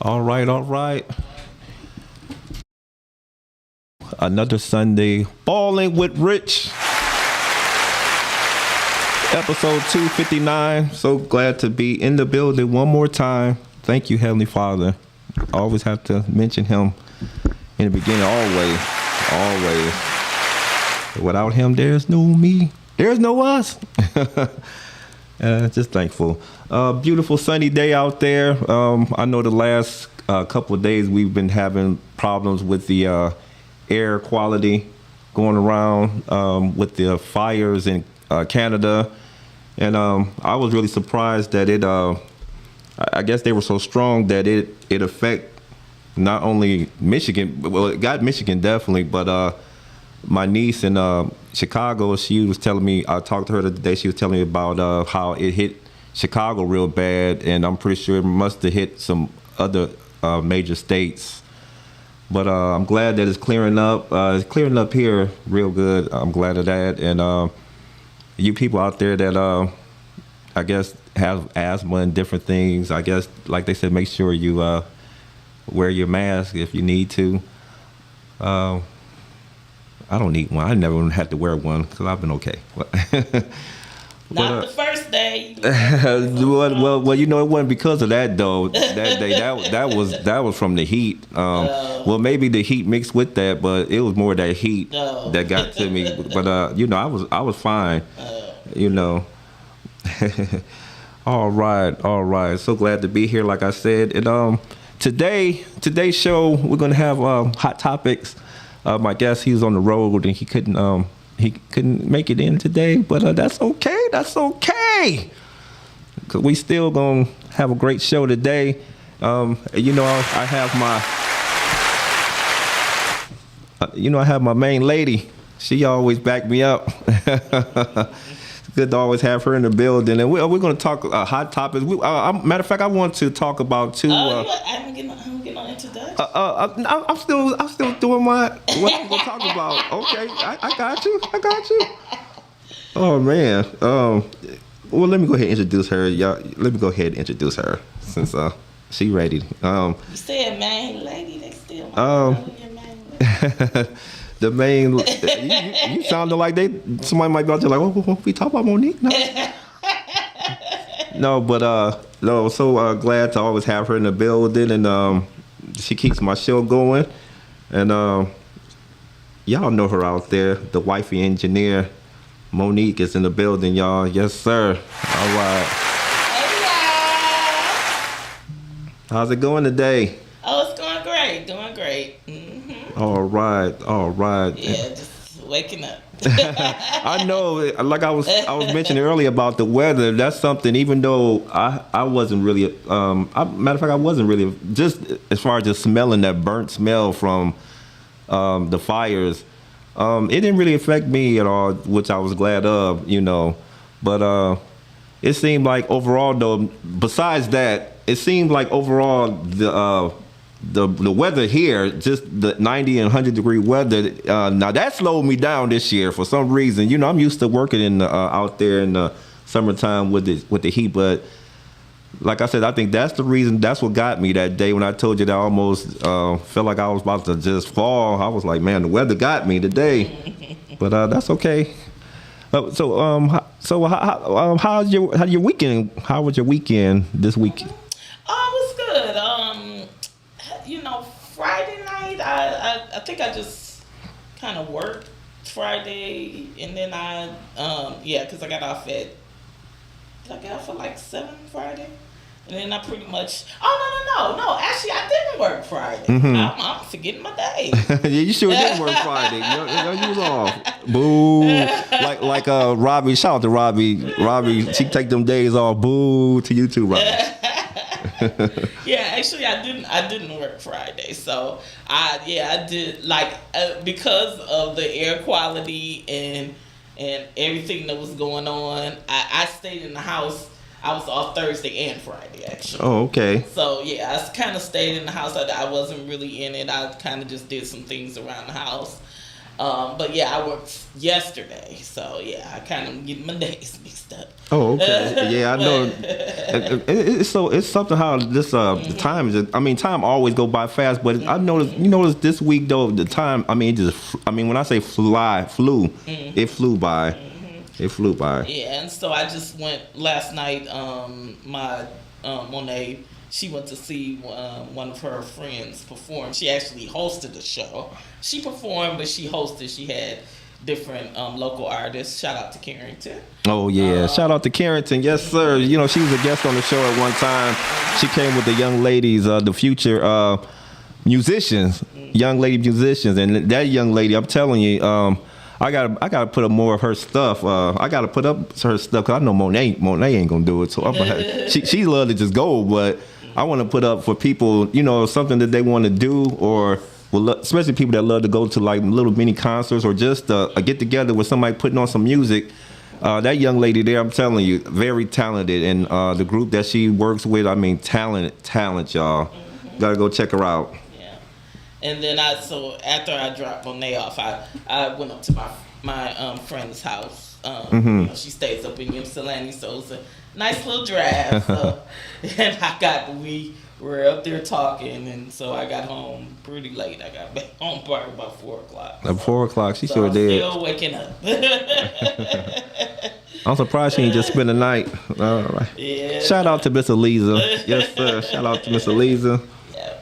All right, all right. Another Sunday, Ballin with Rich, episode 259. So glad to be in the building one more time. Thank you, Heavenly Father. Always have to mention Him in the beginning, always, always. Without Him, there's no me, there's no us. Just thankful. Beautiful sunny day out there. I know the last couple of days we've been having problems with the air quality going around with the fires in Canada, and I was really surprised that I guess they were so strong that it affect not only Michigan. Well, it got Michigan definitely, but my niece in Chicago, she was telling me. I talked to her the other day. She was telling me about how it hit Chicago real bad, and I'm pretty sure it must have hit some other major states. But I'm glad that it's clearing up. It's clearing up here real good. I'm glad of that. And you people out there that I guess have asthma and different things, I guess, like they said, make sure you wear your mask if you need to. I don't need one. I never had to wear one because I've been okay. Not the first day. well, you know, it wasn't because of that though. That day, that was from the heat. Well, maybe the heat mixed with that, but it was more that heat that got to me. But you know, I was fine. You know. All right. So glad to be here, like I said. And today's show we're gonna have hot topics. My guest, he was on the road and he couldn't make it in today, but that's okay. That's okay. Cause we still gonna have a great show today. You know, I have my main lady. She always back me up. It's good to always have her in the building, and we're gonna talk hot topics. Matter of fact, I want to talk about two. I'm getting on introduction. I'm still doing my what I'm gonna talk about. Okay, I got you. Oh man. Well, let me go ahead and introduce her. Y'all, let me go ahead and introduce her since she ready. You said main lady. They still want your main lady. The main. You sounded like somebody might be out there like, oh, we talk about Monique. No, but no. So glad to always have her in the building, and she keeps my show going, and y'all know her out there, the wifey engineer. Monique is in the building, y'all. Yes, sir. All right. Hey, y'all. How's it going today? Oh, it's going great. Doing great. Mm-hmm. All right. Yeah, just waking up. I know, like I was mentioning earlier about the weather. That's something. Even though I wasn't really, matter of fact, I wasn't really, just as far as just smelling that burnt smell from the fires. It didn't really affect me at all, which I was glad of, you know. But it seemed like overall, though, besides that, it seemed like overall the weather here, just the 90 and 100-degree weather, now that slowed me down this year for some reason. You know, I'm used to working in out there in the summertime with the heat, but like I said, I think that's the reason. That's what got me that day when I told you that I almost felt like I was about to just fall. I was like, man, the weather got me today, but that's okay. So how's your weekend? How was your weekend this week? Oh, it was good. You know, Friday night, I think I just kind of worked Friday, and then because I got off at. Did I get off at like 7 Friday? And then I pretty much. Oh no! Actually, I didn't work Friday. Mm-hmm. I'm forgetting my day. Yeah, you sure did work Friday. You was off. Boo. Like Robbie. Shout out to Robbie. Robbie, she take them days off. Boo to you too, Robbie. Yeah, actually, I didn't work Friday, so I did because of the air quality and everything that was going on. I stayed in the house. I was off Thursday and Friday, actually. Oh, okay. So, yeah, I kind of stayed in the house. I wasn't really in it. I kind of just did some things around the house. But yeah, I worked yesterday, so yeah, I kind of get my days mixed up. Oh, okay. Yeah, I know. It's something how this the time is. I mean, time always go by fast, but I noticed. You notice this week though, the time. I mean, when I say flew, it flew by. It flew by. Yeah, and so I just went last night. My Monet, she went to see one of her friends perform. She actually hosted the show. She performed, but she hosted. She had different local artists. Shout out to Carrington. Oh yeah, shout out to Carrington. Yes, sir. You know, she was a guest on the show at one time. She came with the young ladies, the future musicians, young lady musicians, and that young lady, I'm telling you, I gotta put up more of her stuff. I gotta put up her stuff because I know Monet ain't gonna do it. So she love to just go, but I want to put up for people, you know, something that they want to do, or especially people that love to go to like little mini concerts or just a get together with somebody putting on some music. That young lady there, I'm telling you, very talented, and the group that she works with, I mean, talent, y'all. Gotta go check her out. And then after I dropped Monet off, I went up to my friend's house. You know, she stays up in Ypsilanti, so it's a nice little drive. So, and we were up there talking, and so I got home pretty late. I got back home probably about 4 o'clock. At 4 o'clock, she so sure did. Still waking up. I'm surprised she ain't just spend the night. All right. Yeah. Shout out to Miss Eliza. Yes, sir. Shout out to Miss Eliza. Yeah.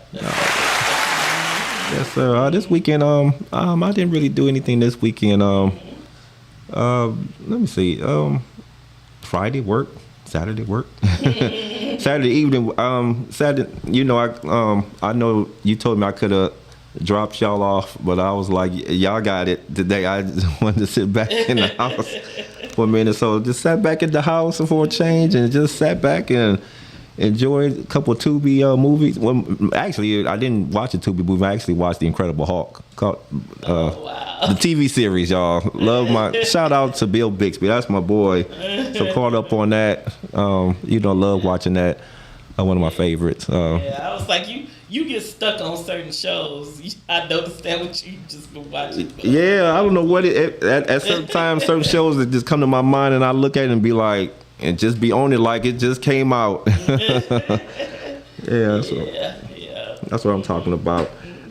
Yes, sir. This weekend, I didn't really do anything this weekend. Let me see. Friday work, Saturday work. Saturday evening, Saturday. You know, I know you told me I could have dropped y'all off, but I was like, y'all got it today. I just wanted to sit back in the house for a minute, so just sat back at the house for a change, and just sat back and enjoyed a couple of Tubi movies. Well, actually, I didn't watch a Tubi movie. I actually watched The Incredible Hulk. The TV series, y'all. Love shout out to Bill Bixby. That's my boy. So caught up on that. You know, love watching that. One of my favorites. Yeah, I was like, you get stuck on certain shows. I noticed that what you just been watching. Yeah, I don't know what at certain times, certain shows that just come to my mind, and I look at it and be like, and just be on it like it just came out. Yeah, that's what I'm talking about.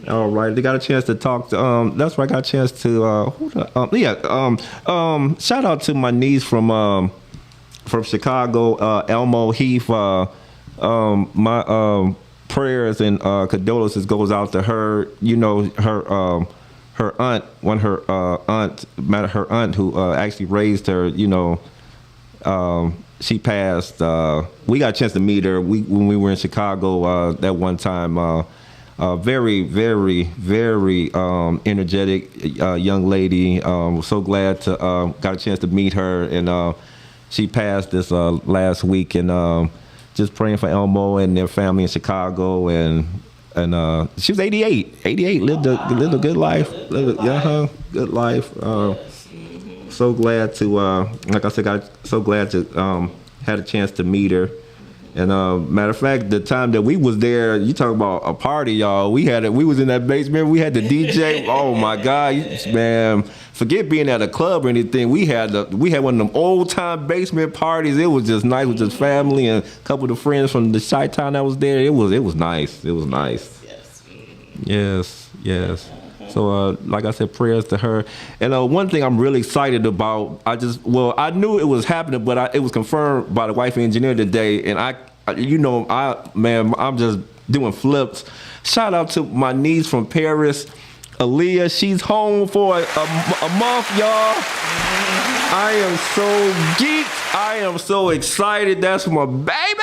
All right, they got a chance to talk to. That's where I got a chance to. Shout out to my niece from Chicago, Elmo Heath. My prayers and condolences goes out to her. You know, her aunt, her aunt who actually raised her. You know. She passed. We got a chance to meet her when we were in Chicago that one time. Very, very, very energetic young lady. Was so glad to got a chance to meet her, and she passed this last week. And just praying for Elmo and their family in Chicago. And she was 88. 88 lived a good life. Good life. So glad to, like I said, so glad to had a chance to meet her. And matter of fact, the time that we was there, you talk about a party, y'all. We was in that basement. We had the DJ. Oh my God, man! Forget being at a club or anything. We had one of them old time basement parties. It was just nice with just family and a couple of the friends from the Chi-Town that was there. It was nice. It was nice. Yes. So, like I said, prayers to her. And one thing I'm really excited about, I knew it was happening, but it was confirmed by the wife engineer today. And I'm just doing flips. Shout out to my niece from Paris, Aaliyah. She's home for a month, y'all. I am so geeked. I am so excited. That's my baby.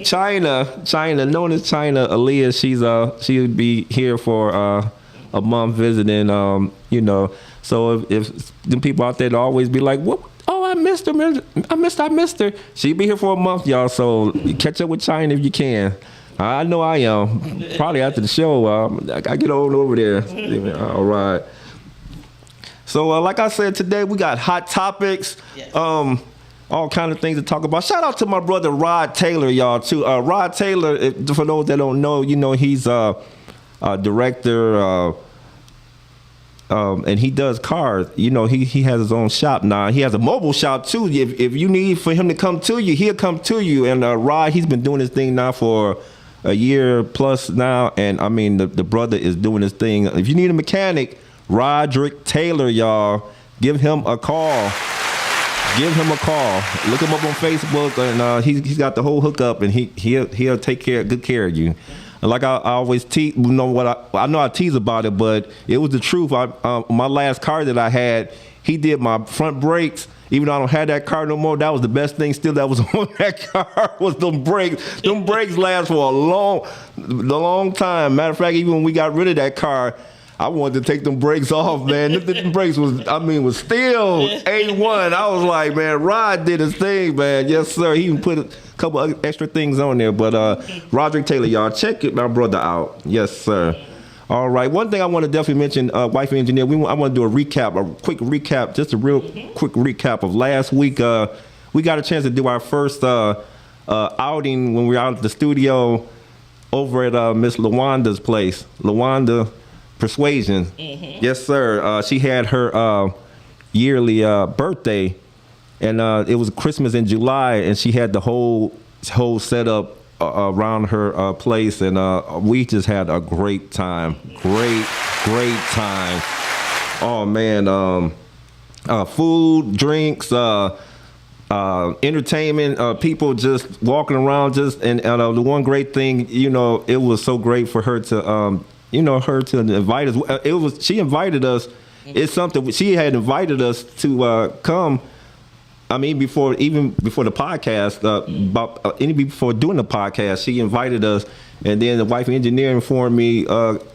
China, known as China, Aaliyah. She'll be here for a month visiting. So if the people out there that always be like, "What? Oh, I missed her. I missed her." She'll be here for a month, y'all. So catch up with China if you can. I know I am. Probably after the show, I get on over there. All right. So, like I said, today we got hot topics, yes. All kind of things to talk about. Shout out to my brother Rod Taylor, y'all, too. Rod Taylor, for those that don't know, he's a director, and he does cars. You know, he has his own shop now. He has a mobile shop too. If you need for him to come to you, he'll come to you. And Rod, he's been doing this thing now for a year plus now, and I mean the brother is doing his thing. If you need a mechanic, Roderick Taylor, y'all, give him a call. Give him a call. Look him up on Facebook, and he's got the whole hookup, and he'll take good care of you. And like I always tease, you know what I know I tease about it, but it was the truth. My last car that I had, he did my front brakes. Even though I don't have that car no more, that was the best thing still that was on that car was them brakes. Them brakes last for a long time. Matter of fact, even when we got rid of that car, I wanted to take them brakes off, man. Them brakes was still A1. I was like, man, Rod did his thing, man. Yes, sir. He even put a couple of extra things on there. But Roderick Taylor, y'all, check my brother out. Yes, sir. All right. One thing I want to definitely mention, Wife Engineer, I want to do a quick recap, just a real quick recap of last week. We got a chance to do our first outing when we were out at the studio over at Miss LaWanda's place. LaWanda Persuasion. Mm-hmm. Yes, sir. She had her yearly birthday, and it was Christmas in July, and she had the whole setup around her place, and we just had a great time. Great time. Oh man, food, drinks, entertainment, people just walking around, and the one great thing, you know, it was so great for her to invite us. She invited us. It's something she had invited us to come. I mean, before the podcast, before doing the podcast, she invited us, and then the wife engineer informed me,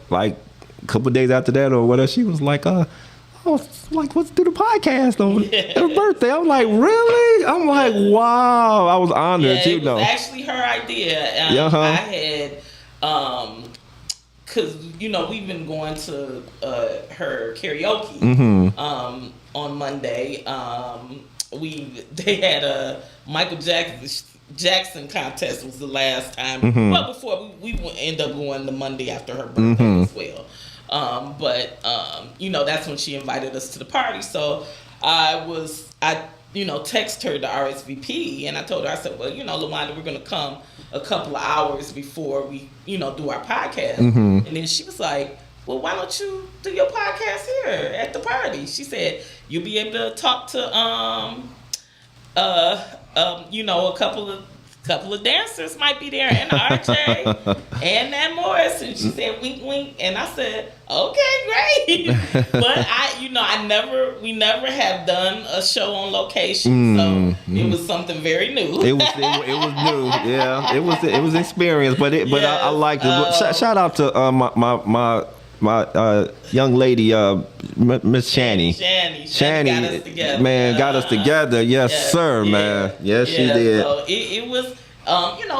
like a couple of days after that or whatever. She was like, let's do the podcast on her birthday. I'm like, really? I'm like, wow. I was honored, it was actually her idea. I had, because we've been going to her karaoke on Monday. They had a Michael Jackson contest was the last time. Well, before we end up going the Monday after her birthday as well. But that's when she invited us to the party. So I text her the RSVP, and I told her, I said, well, LaWanda, we're gonna come a couple of hours before we do our podcast. And then she was like, well, why don't you do your podcast here at the party? She said, you'll be able to talk to a couple of dancers might be there, and RJ and Nat Morris. And she said, wink, wink. And I said, okay, great. But we never have done a show on location, so it was something very new. It was new. Yeah, it was experience, but I liked it. Shout out to my young lady, Miss Shanny. Shanny got us together. Man, got us together. Yes, sir, man. Yes, she did. So it was,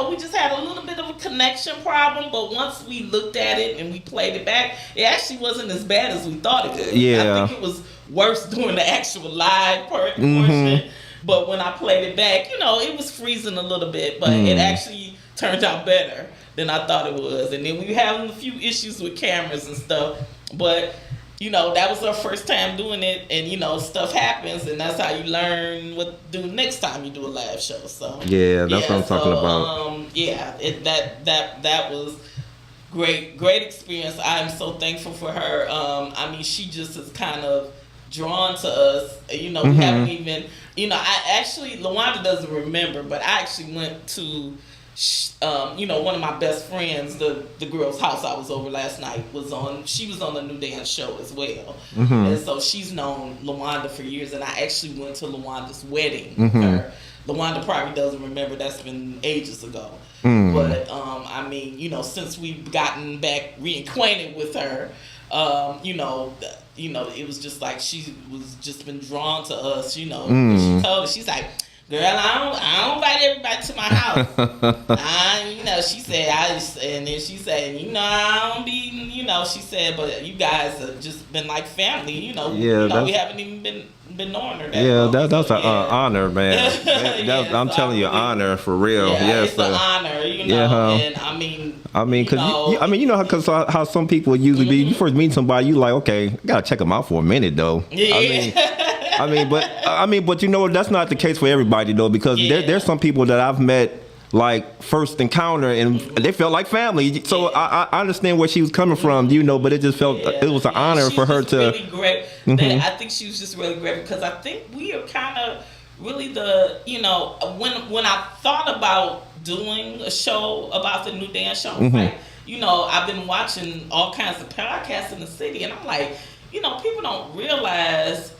we just had a little bit of a connection problem, but once we looked at it and we played it back, it actually wasn't as bad as we thought it was. Yeah. I think it was worse doing the actual live portion. But when I played it back, it was freezing a little bit, but it actually turned out better than I thought it was. And then we were having a few issues with cameras and stuff, but that was our first time doing it, and stuff happens, and that's how you learn what to do next time you do a live show. So that's what I'm talking about. That was great experience. I'm so thankful for her. She just is kind of drawn to us. We haven't even, LaWanda doesn't remember, but I actually went to one of my best friends, the girl's house I was over last night, she was on the New Dance show as well. And so she's known LaWanda for years, and I actually went to LaWanda's wedding with her. LaWanda probably doesn't remember, that's been ages ago. But since we've gotten back reacquainted with her, it was just like she was just been drawn to us, She told us, she's like, girl, I don't invite everybody to my house. She said, and then she said, I don't be, she said, but you guys have just been like family, we haven't even been knowing her that Yeah, long. that's So, an honor, man. I'm so telling you, really, honor for real. Yeah, Yes, it's an honor, and I mean, because how some people usually be. You first meet somebody, you like, okay, I gotta check them out for a minute though. Yeah. But you know that's not the case for everybody though, because there's some people that I've met like first encounter and they felt like family. So I understand where she was coming from, you know, but it just felt it was an honor for her to. Really great. I think she was just really great because I think we are kind of really the when I thought about doing a show about the new dance show, like I've been watching all kinds of podcasts in the city, and I'm like, people don't realize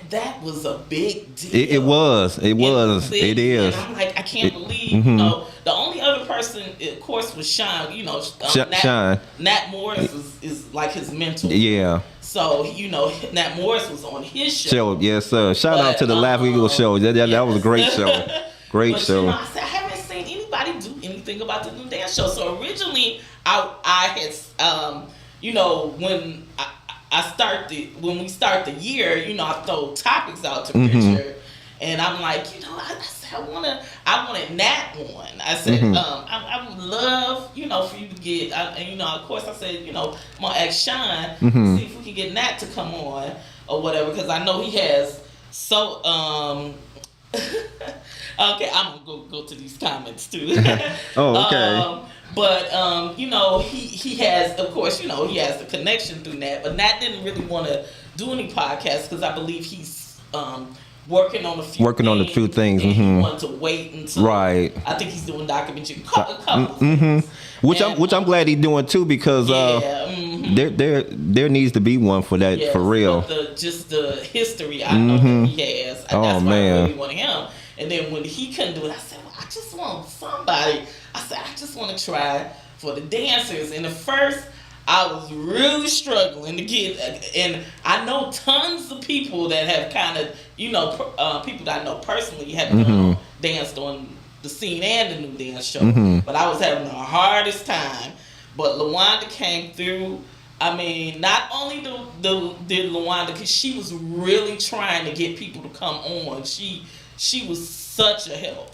that was a big deal. It was. It is. And I'm like, I can't believe, the only other person, of course, was Sean. Sean. Nat Morris is like his mentor. Yeah. So, Nat Morris was on his show. Yes, sir. Shout out to the Laugh Eagle show. That was a great show. Great show. I said, I haven't seen anybody do anything about the new dance show. So originally, I had, when we start the year, I throw topics out to Richard, and I'm like, I wanted Nat on. I said, I would love, for you to get, of course I said, I'm gonna ask Sean, see if we can get Nat to come on or whatever, because I know he has okay, I'm gonna go to these comments too. Oh, okay. But he has, of course, he has the connection through Nat. But Nat didn't really want to do any podcasts because I believe he's working on a few things. And he wanted to wait until. Right. I think he's doing documentary. Which I'm glad he's doing too, because there needs to be one for that, for real. But just the history I know that he has. That's why I really wanted him. And then when he couldn't do it, I said, well, I just want somebody. I said, I just want to try for the dancers. And at first, I was really struggling to get, and I know tons of people that have kind of, people that I know personally have danced on the scene and the new dance show. But I was having the hardest time. But LaWanda came through. I mean, not only did LaWanda, because she was really trying to get people to come on. She was such a help.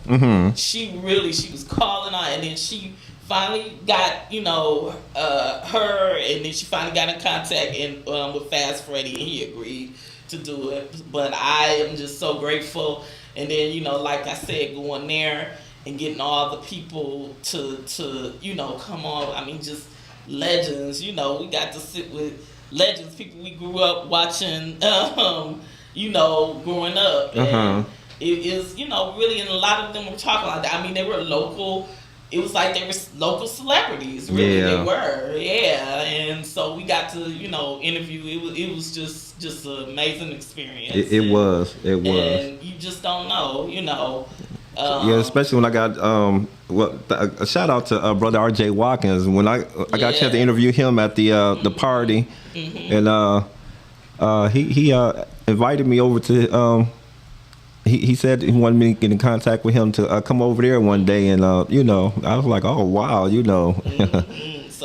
She was calling out, and then she finally got, her, and then she finally got in contact with Fast Freddy, and he agreed to do it. But I am just so grateful. And then, like I said, going there and getting all the people to come on. I mean, just legends. We got to sit with legends, people we grew up watching, growing up. And it is, really, and a lot of them were talking like that. I mean, they were local. It was like they were local celebrities. Really, they were. Yeah, and so we got to, interview. It was just an amazing experience. It was. And you just don't know, yeah, especially when I got a shout out to brother R.J. Watkins when I got a chance to interview him at the party, and he invited me over to. He said he wanted me to get in contact with him to come over there one day, and I was like, oh wow, So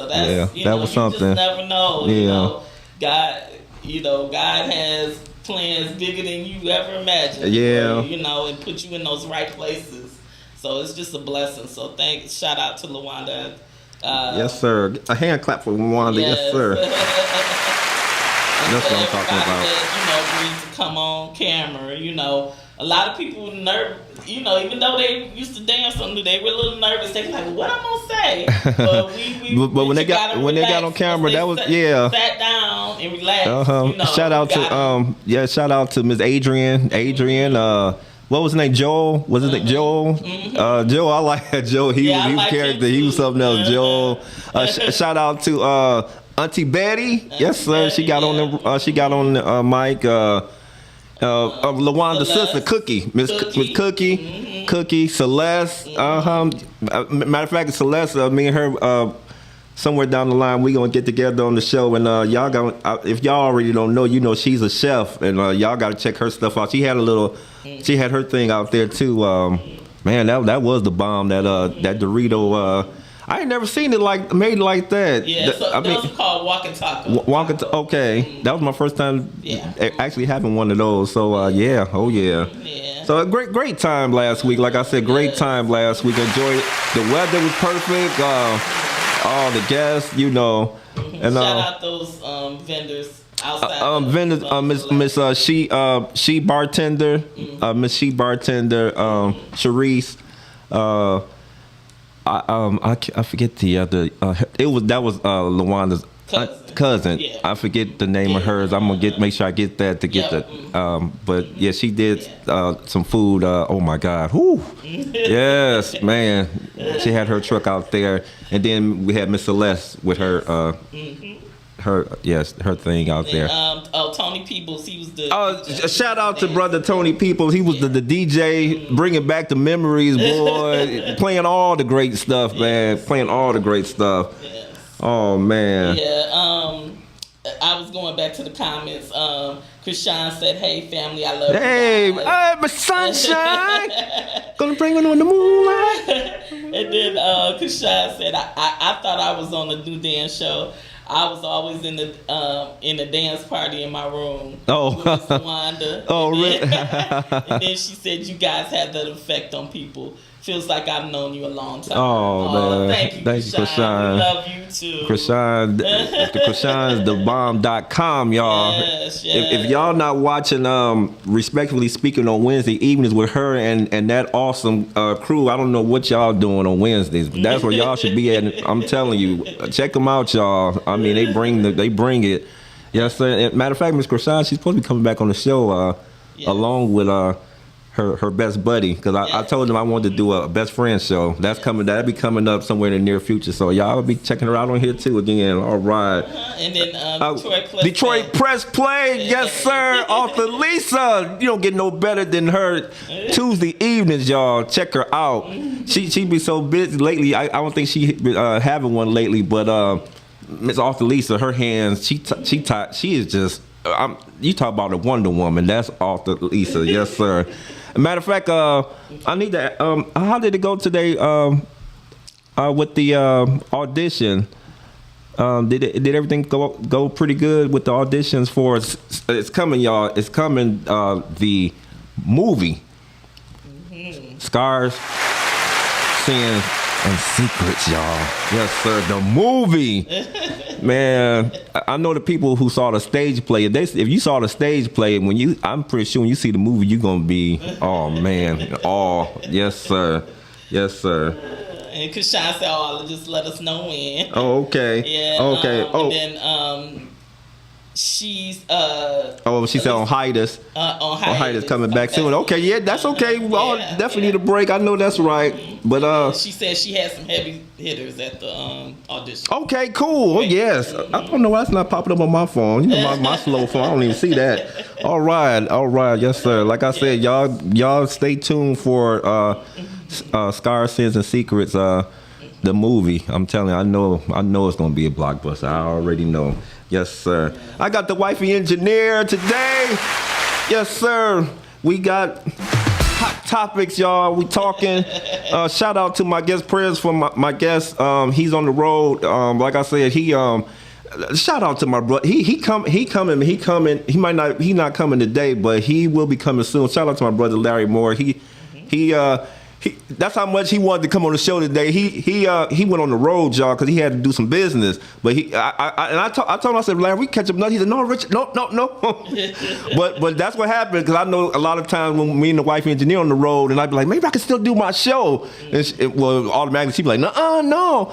that's that was something. You just never know. God has plans bigger than you ever imagined. Yeah. And put you in those right places. So it's just a blessing. So shout out to LaWanda. Yes, sir. A hand clap for LaWanda. Yes, sir. That's what I'm talking about. That, agreed to come on camera. A lot of people even though they used to dance on, they were a little nervous. They were like, "What I'm gonna say?" But when they got on camera, that was sat down and relaxed. Shout out to Miss Adrian. What was his name? Joel. Was his name Joel? Joel. I like Joel. He was character. He was something else. Joel. Shout out to Auntie Betty. Yes, sir. She got on the mic. LaWanda's sister, Cookie, Miss Cookie, Cookie, Celeste. Matter of fact, Celeste, me and her, somewhere down the line, we gonna get together on the show, and if y'all already don't know, she's a chef, and y'all gotta check her stuff out. She had her thing out there too. Man, that was the bomb. That Dorito. I ain't never seen it made like that. Yeah, so those are called walking tacos. Okay, that was my first time actually having one of those. So yeah, oh yeah. Yeah. So a great time last week. Like I said, great time last week. Enjoyed it. The weather was perfect. All the guests, you know. And shout out those vendors outside. Miss She Bartender, Miss She Bartender, Sharice. I forget the other. That was Lawanda's cousin. Yeah. I forget the name of hers. I'm gonna make sure I get that to get the. But yeah, she did some food. Oh my God! Whoo! Yes, man. She had her truck out there, and then we had Miss Celeste with her. Her thing out there. Tony Peoples, he was the. Shout out to brother Tony Peoples. He was the DJ, bringing back the memories, boy. Playing all the great stuff, man. Playing all the great stuff. Yes. Oh man. Yeah. I was going back to the comments. Krishan said, "Hey family, I love you." Hey, my sunshine. Gonna bring it on the moonlight. And then Krishan said, I thought I was on a new dance show. I was always in the dance party in my room. Oh, with Miss Wanda. Oh, really? And then she said, "You guys have that effect on people. Feels like I've known you a long time." Oh, man. Thank you, Krishan. We love you too. Krishan, Krishan's thebomb.com, y'all. Yes. If y'all not watching Respectfully Speaking on Wednesday evenings with her and that awesome crew, I don't know what y'all doing on Wednesdays, but that's where y'all should be at. I'm telling you, check them out, y'all. I mean, they bring it. Yes, sir. And matter of fact, Miss Krishan, she's supposed to be coming back on the show along with her best buddy, because I told them I wanted to do a best friend show. That'll be coming up somewhere in the near future. So y'all will be checking her out on here too again. All right. And then Detroit Press Play, yes sir. Author Lisa, you don't get no better than her. Tuesday evenings, y'all. Check her out. She be so busy lately. I don't think she having one lately, but Miss Author Lisa, her hands, she is just. You talk about a Wonder Woman. That's Author Lisa, yes sir. Matter of fact, I need to. How did it go today with the audition? Did everything go pretty good with the auditions for? It's coming, y'all. It's coming. The movie, Scars, Sins, and Secrets, y'all. Yes, sir. The movie. Man, I know the people who saw the stage play. If you saw the stage play, I'm pretty sure when you see the movie, you're gonna be, oh man, yes sir, yes sir. And Krishan said, just let us know when. Oh, okay. Yeah. Okay. And then she's she said on hiatus. On hiatus coming back soon. Okay, yeah, that's okay. We all definitely need a break. I know that's right. But she said she had some heavy hitters at the audition. Okay, cool. Oh, yes. I don't know why it's not popping up on my phone. You know, my slow phone. I don't even see that. All right. Yes, sir. Like I said, y'all stay tuned for Scars, Sins, and Secrets. The movie. I'm telling you, I know it's gonna be a blockbuster. I already know. Yes, sir. I got the wifey engineer today. Yes, sir. We got hot topics, y'all. We talking. Shout out to my guest prayers for my guest. He's on the road. Like I said, shout out to my brother. He coming. He not coming today, but he will be coming soon. Shout out to my brother Larry Moore. That's how much he wanted to come on the show today. He went on the road, y'all, because he had to do some business. But I told him, I said, Larry, we catch up. He said, no, Richard, no. but that's what happened, because I know a lot of times when me and the wife engineer on the road, and I'd be like, maybe I can still do my show. And automatically she'd be like, no.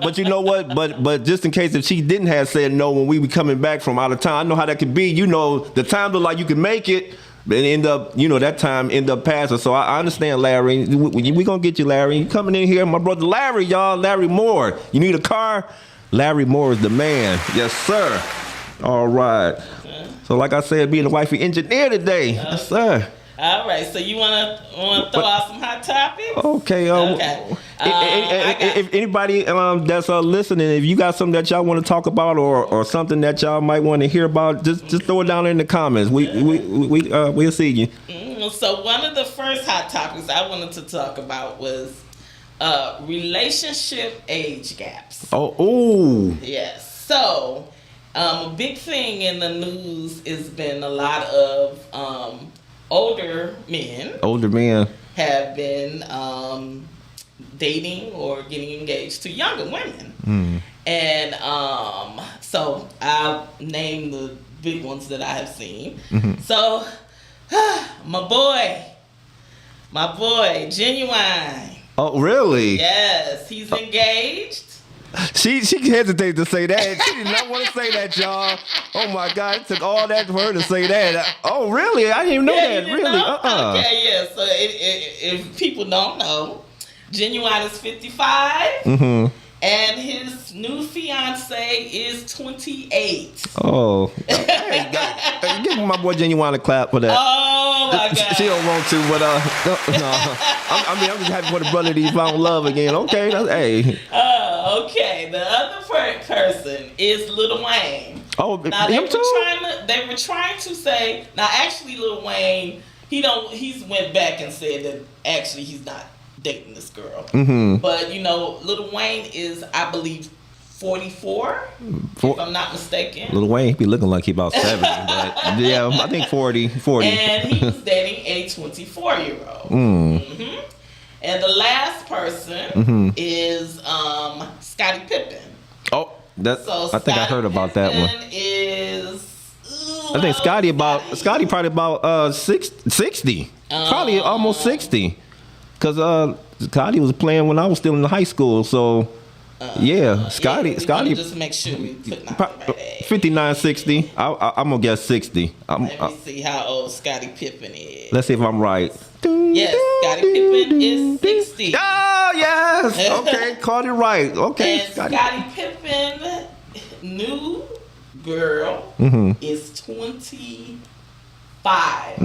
But you know what? But just in case if she didn't have said no when we were coming back from out of town, I know how that could be. You know, the time look like you can make it. But that time end up passing. So I understand, Larry. We gonna get you, Larry. You coming in here, my brother Larry, y'all. Larry Moore. You need a car? Larry Moore is the man. Yes, sir. All right. So like I said, being the wifey engineer today. Yes, sir. All right, so you wanna throw out some hot topics? Okay. If anybody that's listening, if you got something that y'all want to talk about or something that y'all might want to hear about, just throw it down in the comments. We'll see you. So one of the first hot topics I wanted to talk about was relationship age gaps. Oh, ooh. Yes. So, a big thing in the news has been a lot of older men Older man. have been dating or getting engaged to younger women. And so I'll name the big ones that I have seen. So, my boy, Genuine. Oh, really? Yes, he's engaged. She hesitated to say that. She did not want to say that, y'all. Oh my God! It took all that for her to say that. Oh, really? I didn't even know that. You Really? know? Okay, yeah. So if people don't know, Genuine is 55. And his new fiance is 28. Oh, hey, give my boy Genuine a clap for that. Oh my God. She don't want to, but no. I'm just happy for the brother that he found love again. Okay, hey. Okay. The other person is Lil Wayne. Oh, now him too? They were trying to say. Now, actually, Lil Wayne, he's went back and said that actually he's not dating this girl. But Lil Wayne is, I believe, 44, if I'm not mistaken. Lil Wayne, he be looking like he about 70, but yeah, I think 40. And he was dating a 24-year-old. And the last person is Scottie Pippen. Oh, So I think I heard about that one. I think Scottie probably about 60, probably almost 60. Because Scottie was playing when I was still in high school, so yeah, Scottie. Just make sure we put not the right age. 59, 60. I'm gonna guess 60. Let me see how old Scottie Pippen is. Let's see if I'm right. Yes, Scottie Pippen is 60. Oh yes. Okay, caught it right. Okay, and Scottie Pippen, new girl, is 25.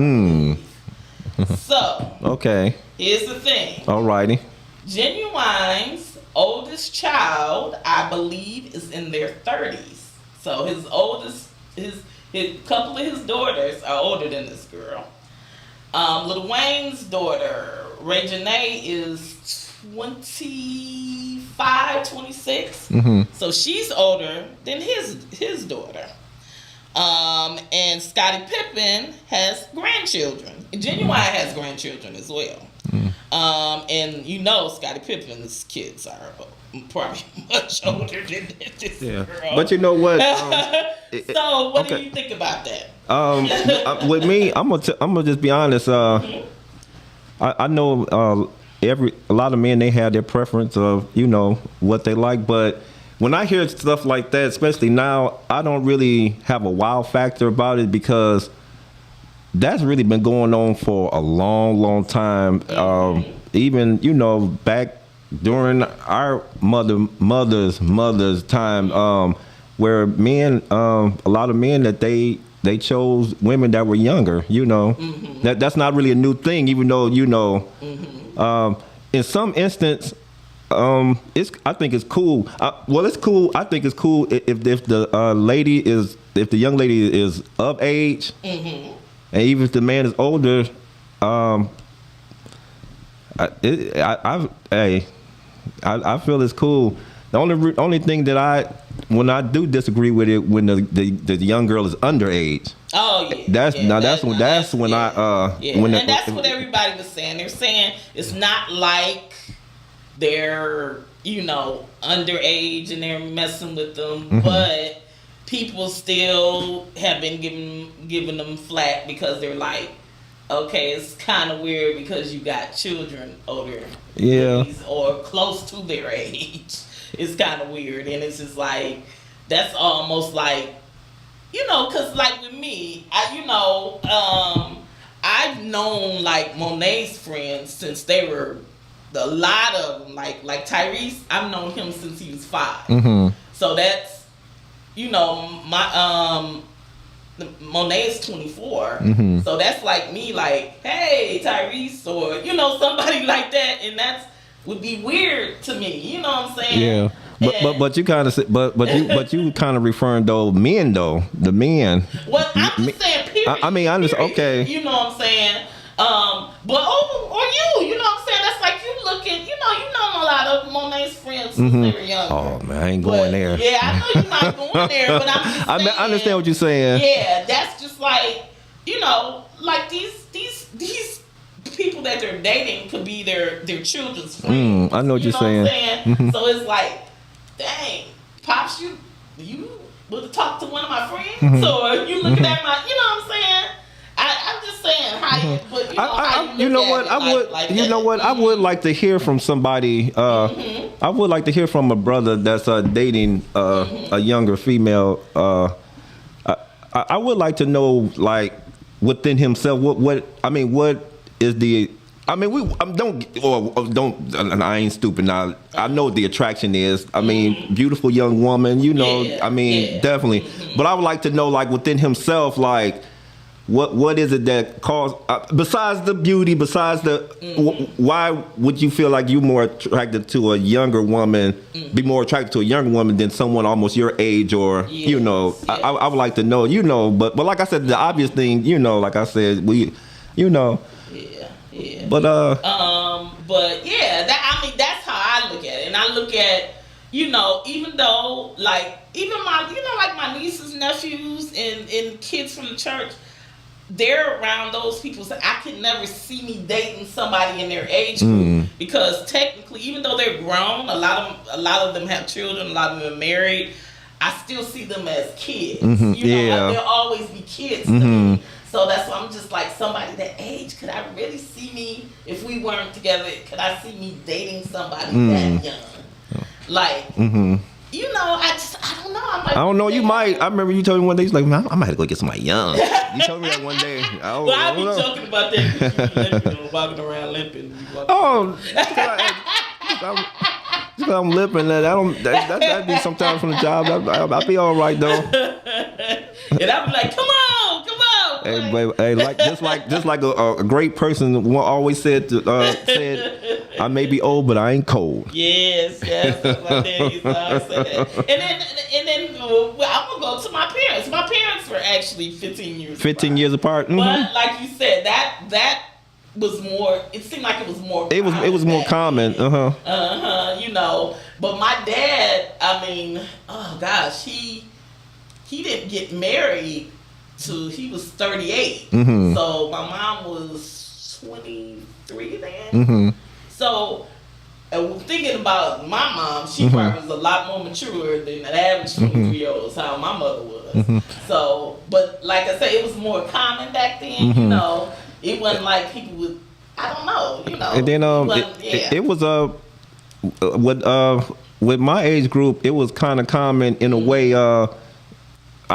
So, okay. Here's the thing. Alrighty. Genuine's oldest child, I believe, is in their 30s. So his couple of his daughters are older than this girl. Lil Wayne's daughter, Ray Janae, is 25, 26. So she's older than his daughter. And Scottie Pippen has grandchildren. Genuine has grandchildren as well. And Scottie Pippen's kids are probably much older than this girl. But you know what? So what do you think about that? With me, I'm gonna just be honest. I know a lot of men, they have their preference of what they like, but when I hear stuff like that, especially now, I don't really have a wow factor about it because that's really been going on for a long, long time. Even back during our mother's time, where men, a lot of men that they chose women that were younger. That's not really a new thing, even though in some instance. I think it's cool. It's cool. I think it's cool if the young lady is of age, and even if the man is older. I feel it's cool. The only thing that when I do disagree with it when the young girl is underage. Oh yeah. That's when that's what everybody was saying. They're saying it's not like they're underage and they're messing with them, but people still have been giving them flack because they're like, okay, it's kind of weird because you got children older, or close to their age. It's kind of weird, and it's just like that's almost like because like with me, I've known like Monet's friends since they were. A lot of them, like Tyrese, I've known him since he was 5. So that's, my Monet is 24. So that's like me, like, hey, Tyrese, or somebody like that, and that would be weird to me. You know what I'm saying? Yeah. But you kind of you kind of referring the men. Well, I'm just saying, period. I understand. Okay. You know what I'm saying? But or you know what I'm saying? That's like you looking, you know a lot of Monet's friends since they were younger. Oh man, I ain't going there. Yeah, I know you're not going there, but I'm just saying. I understand what you're saying. Yeah, that's just like, like these people that they're dating could be their children's friends. I know what you're saying. What I'm saying? So it's like, dang, Pops, you would have talked to one of my friends, or you looking at my, you know what I'm saying? I'm just saying how you, but I would like to hear from somebody. I would like to hear from a brother that's dating a younger female. I would like to know, like, within himself, what is the. I mean, I ain't stupid now. I know what the attraction is. I mean, beautiful young woman, definitely. But I would like to know, like, within himself, like, what is it that caused, besides the beauty, besides the, why would you feel like you're more attracted to a younger woman, be more attracted to a younger woman than someone almost your age, or, I would like to know, but like I said, the obvious thing, like I said, Yeah. But yeah, that's how I look at it. And I look at, even though, like, even my, like my nieces, nephews, and kids from the church, they're around those people. So I could never see me dating somebody in their age group, because technically, even though they're grown, a lot of them have children, a lot of them are married. I still see them as kids. They'll always be kids to me. So that's why I'm just like, somebody that age, could I really see me, if we weren't together, could I see me dating somebody that young? Like, I don't know. I don't know. You might. I remember you told me one day, like, man, I might have to go get somebody young. You told me that one day. I be joking about that. You walking around limping. Just I'm limping. That'd be sometimes from the job. I'll be all right though. And I'll be like, come on. Hey, just like a great person always said, I may be old, but I ain't cold. Yes. That's my dad used to always say that. And then I'm gonna go to my parents. My parents were actually 15 years apart. But like you said, that was more. It seemed like it was more. It was more common. But my dad, oh gosh, he didn't get married till he was 38. So my mom was 23 then. So thinking about my mom, she probably was a lot more mature than an average 23-year-old, how my mother was. So, but like I said, it was more common back then. It wasn't like people would, I don't know. And then it was with my age group, it was kind of common in a way. I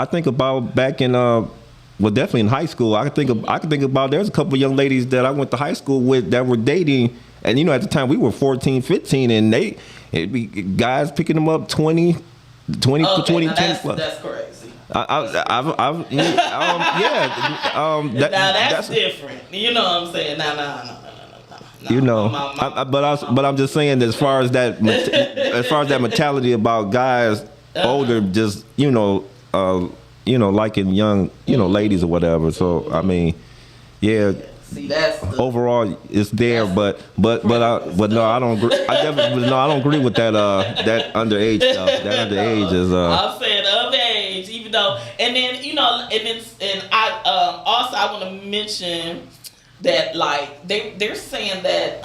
think about back in definitely in high school. I can think about there's a couple of young ladies that I went to high school with that were dating, and at the time we were 14, 15, and it'd be guys picking them up 20 okay, to 20. That's crazy. Now that's different. You know what I'm saying? No. But I'm just saying, as far as that mentality about guys older, just liking young ladies or whatever. So See, that's overall it's there, but no, I don't agree. I don't agree with that underage stuff. That underage is I'm saying underage, even though, and I also I want to mention that, like, they're saying that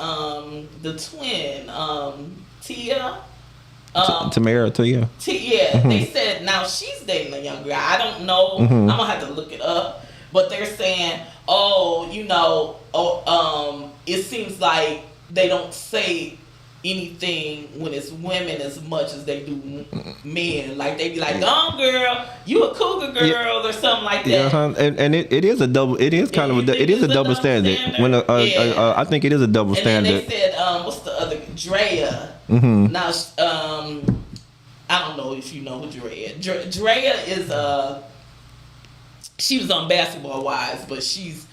the twin Tia. Tamara, Tia. They said now she's dating a young guy. I don't know. I'm gonna have to look it up. But they're saying, it seems like they don't say anything when it's women as much as they do men. Like, they be like, "Gone girl, you a cougar girl," or something like that. And it is a double. It is kind of it is a double standard. When I think it is a double standard. And then they said, what's the other, Drea? Now, I don't know if you know who Drea is. Drea is she was on Basketball Wives, but she's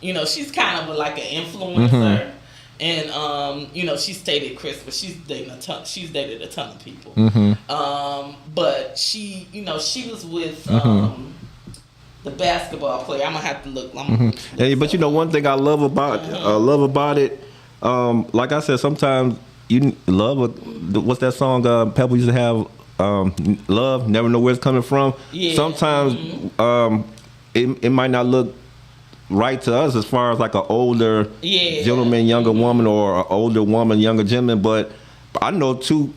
kind of like an influencer. And she's dated Chris, but she's dated a ton of people. But she was with the basketball player. I'm gonna have to look. But one thing I love about it, Like I said, sometimes you love. What's that song? Pebble used to have. Love, never know where it's coming from. Yeah. Sometimes it might not look right to us as far as like an older gentleman, younger woman, or an older woman, younger gentleman. But I know two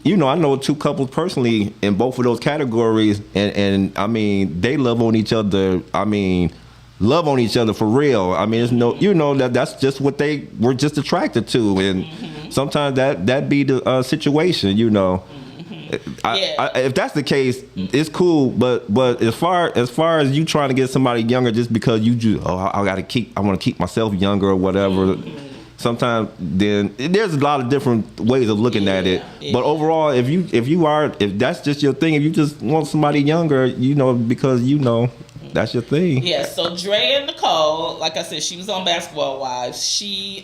couples personally in both of those categories, and I mean they love on each other. I mean, love on each other for real. I mean, it's that's just what they were just attracted to, and sometimes that be the situation, if that's the case, it's cool. But as far as you trying to get somebody younger just because I want to keep myself younger or whatever. Sometimes then there's a lot of different ways of looking at it. Yeah. But overall, if that's just your thing, if you just want somebody younger, because that's your thing. Yeah. So Dre and Nicole, like I said, she was on Basketball Wives. She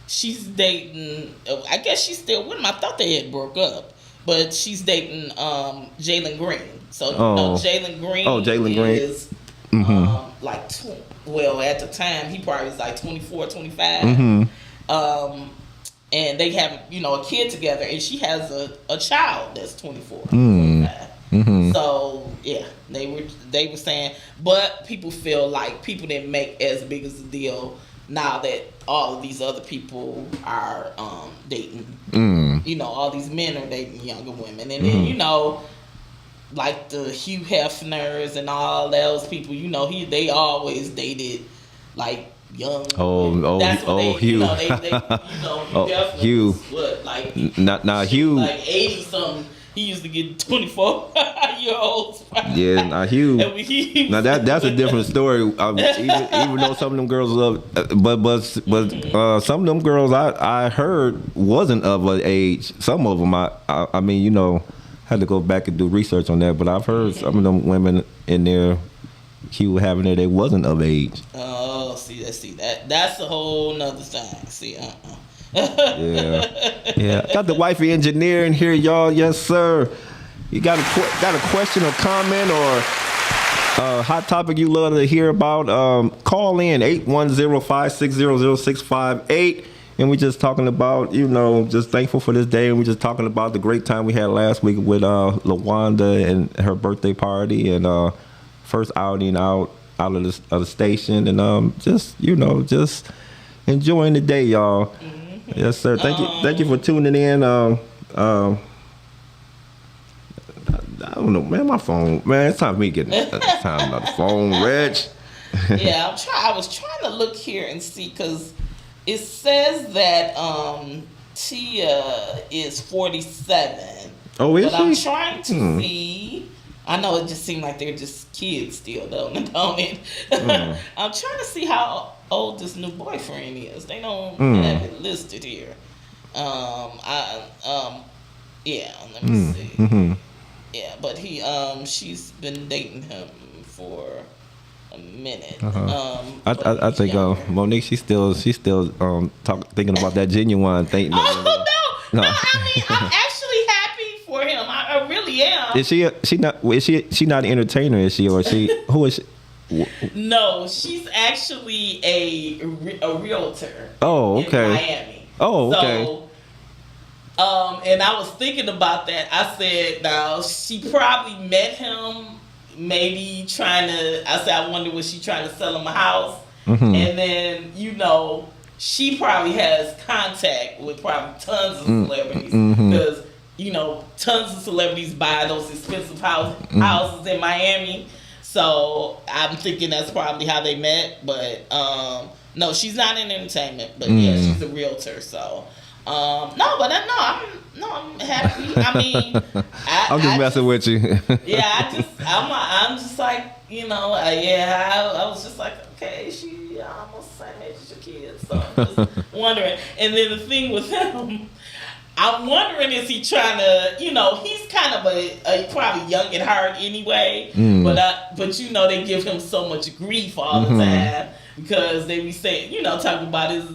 she's dating. I guess she's still with him. I thought they had broke up, but she's dating Jalen Green. So Jalen Green. Oh, Jalen Green is like at the time he probably was like 24, 25. And they have a kid together, and she has a child that's 24, 25. So yeah, they were saying, but people feel like people didn't make as big as a deal now that all of these other people are dating. All these men are dating younger women, and then like the Hugh Hefners and all those people, they always dated like young. Hugh. Hugh. What, like Hugh. Like 80 something. He used to get 24-year-olds. Yeah, now Hugh. Now that's a different story. Even though some of them girls love, but some of them girls I heard wasn't of an age. Some of them I mean had to go back and do research on that. But I've heard some of them women in there Hugh having it, they wasn't of age. Oh, see that's a whole nother thing. See, Yeah. Got the wifey engineer in here, y'all. Yes, sir. You got a question or comment or hot topic you love to hear about? Call in 810-560-0658. And we just talking about, just thankful for this day. And we just talking about the great time we had last week with LaWanda and her birthday party and first outing out of the station. And just enjoying the day, y'all. Yes, sir. Thank you for tuning in. I don't know, man. My phone, man. It's time for me getting. It's time about the phone, Rich. Yeah, I was trying to look here and see because it says that Tia is 47. Oh, is but she? I'm trying to see. I know it just seemed like they're just kids still, don't it? I'm trying to see how old this new boyfriend is. They don't have it listed here. Yeah, let me see. Yeah, but she's been dating him for a minute. I think Monique, she's still thinking about that Genuine thing. No. I mean, I'm actually happy for him. I really am. Is she not an entertainer? Is she, or is she? Who is she? No, she's actually a realtor. Oh, okay. In Miami. Oh, okay. So, and I was thinking about that. I said, now she probably met him, maybe trying to. I said, I wonder was she trying to sell him a house, and then she probably has contact with probably tons of celebrities because tons of celebrities buy those expensive houses in Miami. So I'm thinking that's probably how they met, but no, she's not in entertainment, but yeah, she's a realtor. So I'm happy. I mean, I'm just messing with you. Yeah, I'm just like I was just like, okay, she almost the same age as your kids, so I'm just wondering. And then the thing with him, I'm wondering, is he trying to, he's kind of a probably young at heart anyway, but they give him so much grief all the time because they be saying, talking about his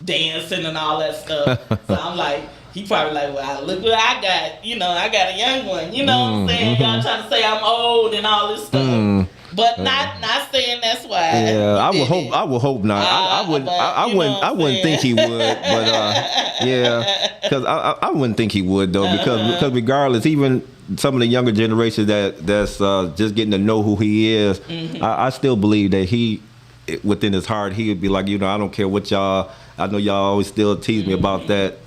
dancing and all that stuff. So I'm like, he probably like, well, look what I got, I got a young one, what I'm saying? Y'all trying to say I'm old and all this stuff. But not saying that's why. Yeah, I he would did hope. it. I would hope not. I wouldn't. But I you know wouldn't. what I I'm wouldn't think he saying? would. But yeah, because I wouldn't think he would though. Because regardless, even some of the younger generation that's just getting to know who he is, I still believe that he, within his heart, he would be like, you know, I don't care what y'all. I know y'all always still tease me about that,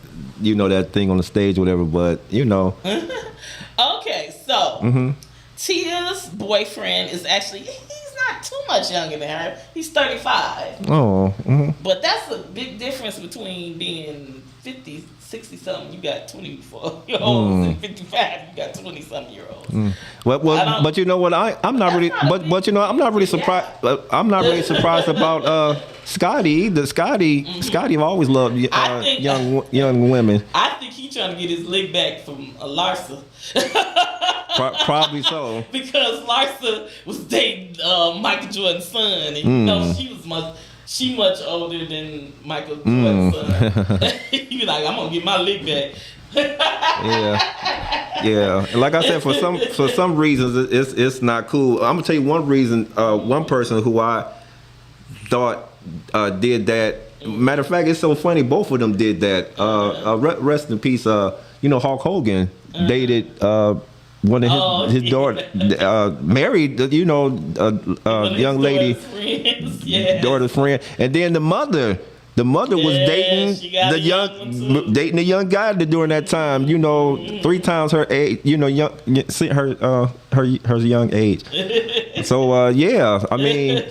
you know, that thing on the stage, or whatever. But you know. Okay, so Tia's boyfriend is actually, he's not too much younger than her. He's 35. Oh. But that's a big difference between being 50, 60 something, you got 24-year-olds, and 55, you got 20 something year olds. Well, but you know what? I'm not really, but you know, I'm not really surprised. I'm not really surprised about Scotty either. Scotty always loved young women. I think he's trying to get his lick back from Larsa. Probably so. Because Larsa was dating Michael Jordan's son, and you know she much older than Michael Jordan's son. He was like, I'm gonna get my lick back. Yeah. Like I said, for some reasons, it's not cool. I'm gonna tell you one reason. One person who I thought did that. Matter of fact, it's so funny. Both of them did that. Rest in peace. You know, Hulk Hogan dated one of his daughter, married. You know, young lady, daughter's friend, and then the mother. The mother was dating the young guy during that time. You know, 3 times her age. You know, her young age. So yeah, I mean,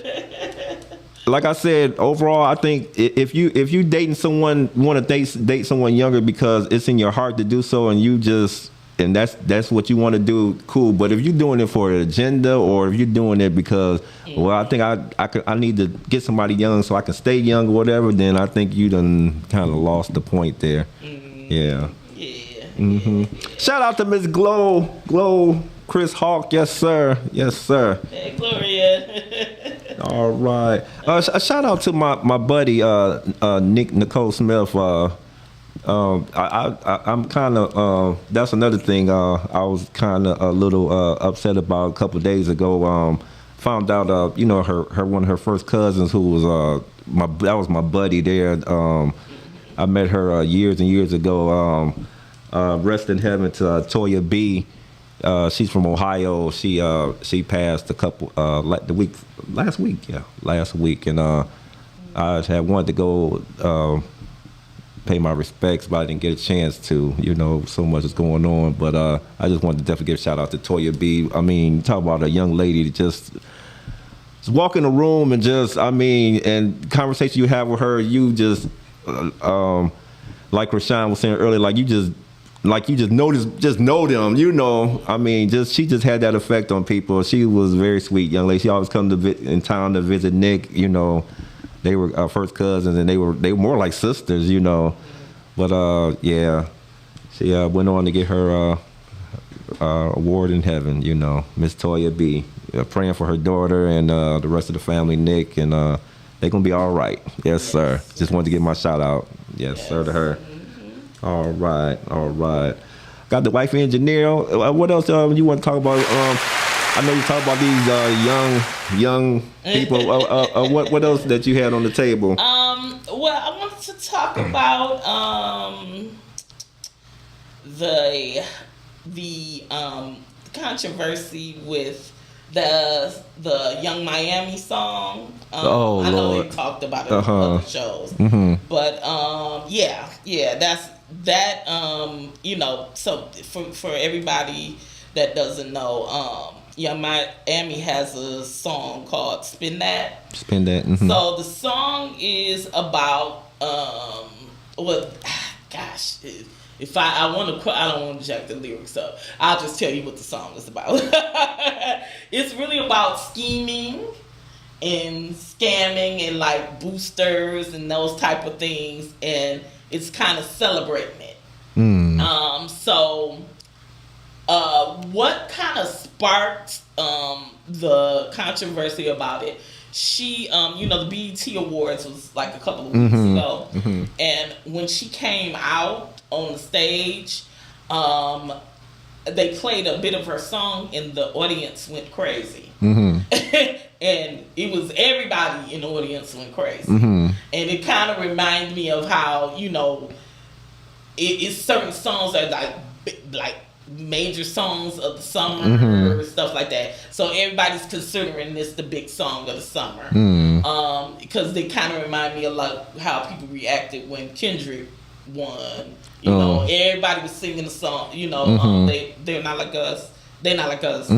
like I said, overall, I think if you dating someone, want to date someone younger because it's in your heart to do so, and that's what you want to do, cool. But if you're doing it for an agenda, or if you're doing it because, well, I think I need to get somebody young so I can stay young or whatever, then I think you done kind of lost the point there. Yeah. Shout out to Miss Glow, Chris Hawk. Yes, sir. Hey, Gloria. All right. Shout out to my buddy Nicole Smith. I'm kind of that's another thing I was kind of a little upset about a couple of days ago. Found out you know, her one of her first cousins, who was that was my buddy there. I met her years and years ago. Rest in heaven to Toya B. She's from Ohio. She passed a couple last week, and I had wanted to go pay my respects, but I didn't get a chance to. You know, so much is going on. But I just wanted to definitely give a shout out to Toya B. I mean, talk about a young lady that just walk in a room and and conversation you have with her, you just like Rashawn was saying earlier, like you just know them, you know. I mean, she just had that effect on people. She was a very sweet young lady. She always come in town to visit Nick. You know, they were first cousins, and they were more like sisters, you know. But yeah, she went on to get her award in heaven, you know. Miss Toya B. Praying for her daughter and the rest of the family, Nick, and they're gonna be all right. Yes, sir. Just wanted to give my shout out. Yes, sir, to her. All right. Got the wife engineer. What else you want to talk about? I know you talk about these young people. What else that you had on the table? Well, I wanted to talk about the controversy with the Young Miami song. I know Lord. they talked about it on other shows, but that's that. You know, so for everybody that doesn't know, Young Miami has a song called "Spin That." Spin That. So the song is about gosh. If I want to, I don't want to jack the lyrics up. I'll just tell you what the song is about. It's really about scheming and scamming and like boosters and those type of things, and it's kind of celebrating it. So what kind of sparked the controversy about it? She, you know, the BET Awards was like a couple of weeks ago, and when she came out on the stage, they played a bit of her song, and the audience went crazy. And it was everybody in the audience went crazy. And it kind of reminded me of how, it's certain songs that like major songs of the summer or stuff like that. So everybody's considering this the big song of the summer. Because they kind of remind me of like how people reacted when Kendrick won. Everybody was singing the song. They're not like us. They're not like us.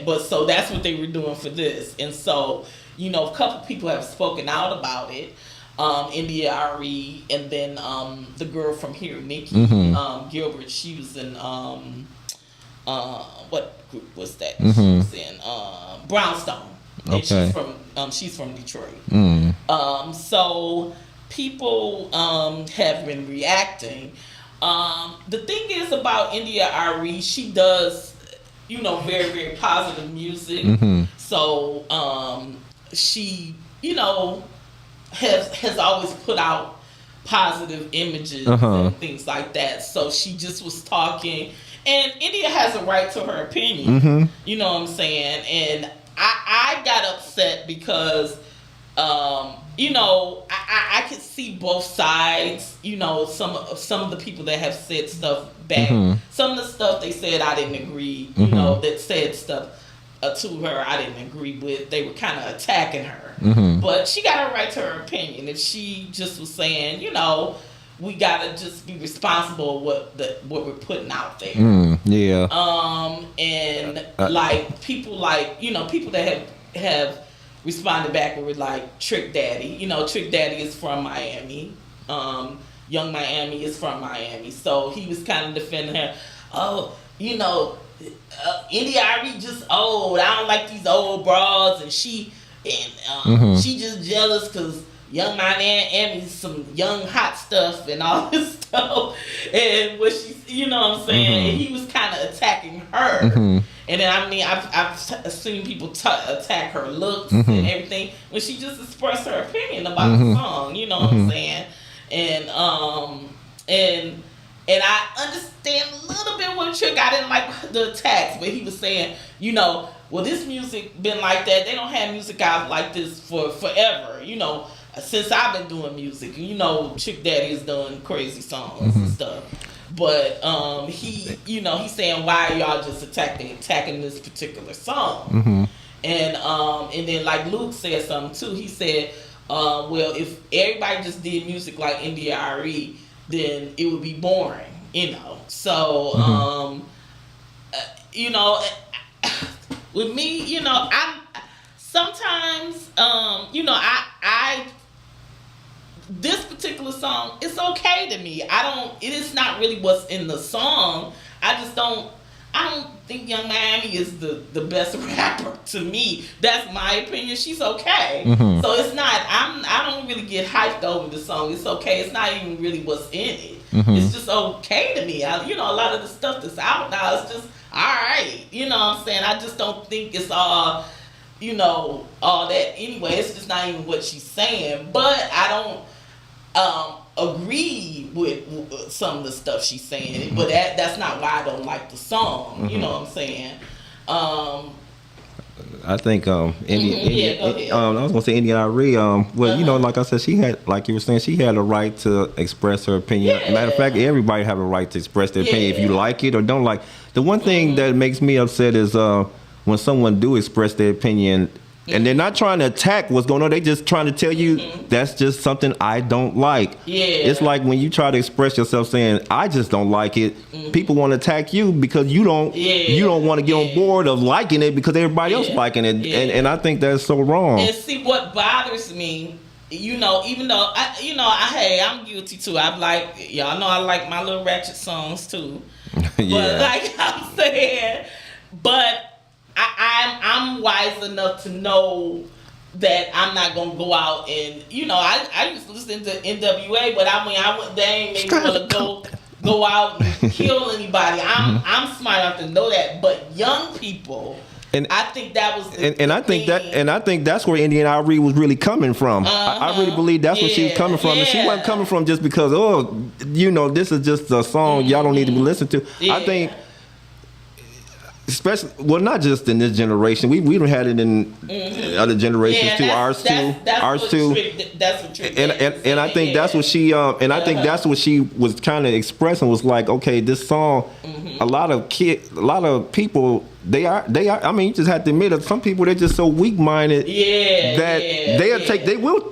But so that's what they were doing for this. And so, a couple people have spoken out about it. India Ari, and then the girl from here, Nikki Gilbert. She was in what group was that? She was in Brownstone. And she's from Detroit. So people have been reacting. The thing is about India Ari, she does, very, very positive music. So she, has always put out positive images and things like that. So she just was talking, and India has a right to her opinion. You know what I'm saying? And I got upset because, I could see both sides. Some of the people that have said stuff back. Some of the stuff they said I didn't agree. That said stuff to her I didn't agree with. They were kind of attacking her. But she got a right to her opinion. And she just was saying, we gotta just be responsible what we're putting out there. And like people people that have responded back with like Trick Daddy. Trick Daddy is from Miami. Young Miami is from Miami. So he was kind of defending her. India Ari just old. I don't like these old broads, and she just jealous because Young Miami's some young hot stuff and all this stuff. And what she, what I'm saying, and he was kind of attacking her. And then I've seen people attack her looks and everything when she just expressed her opinion about the song. You know what I'm saying? And I understand a little bit what Trick. I didn't like the attacks, but he was saying, well, this music been like that. They don't have music out like this for forever. Since I've been doing music, Trick Daddy has done crazy songs and stuff. But he's saying, why are y'all just attacking this particular song? And then like Luke said something too. He said, well, if everybody just did music like India Ari, then it would be boring, So, with me, I'm sometimes, I this particular song, it's okay to me. It is not really what's in the song. I don't think Young Miami is the best rapper to me. That's my opinion. She's okay. So it's not, I don't really get hyped over the song. It's okay. It's not even really what's in it. It's just okay to me. A lot of the stuff that's out now is just alright. You know what I'm saying? I just don't think it's all, all that anyway. It's just not even what she's saying. But I don't agree with some of the stuff she's saying, but that's not why I don't like the song. You know what I'm saying? I think India. I was gonna say India Ari. Like I said, she had, like you were saying, she had a right to express her opinion. Matter of fact, everybody have a right to express their opinion if you like it or don't like. The one thing that makes me upset is when someone do express their opinion. And they're not trying to attack what's going on. They just trying to tell you that's just something I don't like. It's like when you try to express yourself saying I just don't like it. People want to attack you because you don't want to get on board of liking it because everybody else liking it. And I think that's so wrong. And see what bothers me, even though I'm guilty too. I'm like, y'all know I like my little ratchet songs too. But like I'm saying, but I'm wise enough to know that I'm not gonna go out and I used to listen to NWA, but they ain't made me want to go out and kill anybody. I'm smart enough to know that, but young people. And I think that was I think that's where Indian Ari was really coming from. I really believe that's where she was coming from. And she wasn't coming from just because this is just a song y'all don't need to be listening to. I think especially, well, not just in this generation. We don't had it in other generations too. Ours too. That's what Trick and I think that's what she and I think that's what she was kind of expressing, was like, okay, this song, a lot of people, they are. I mean, you just have to admit that some people, they're just so weak minded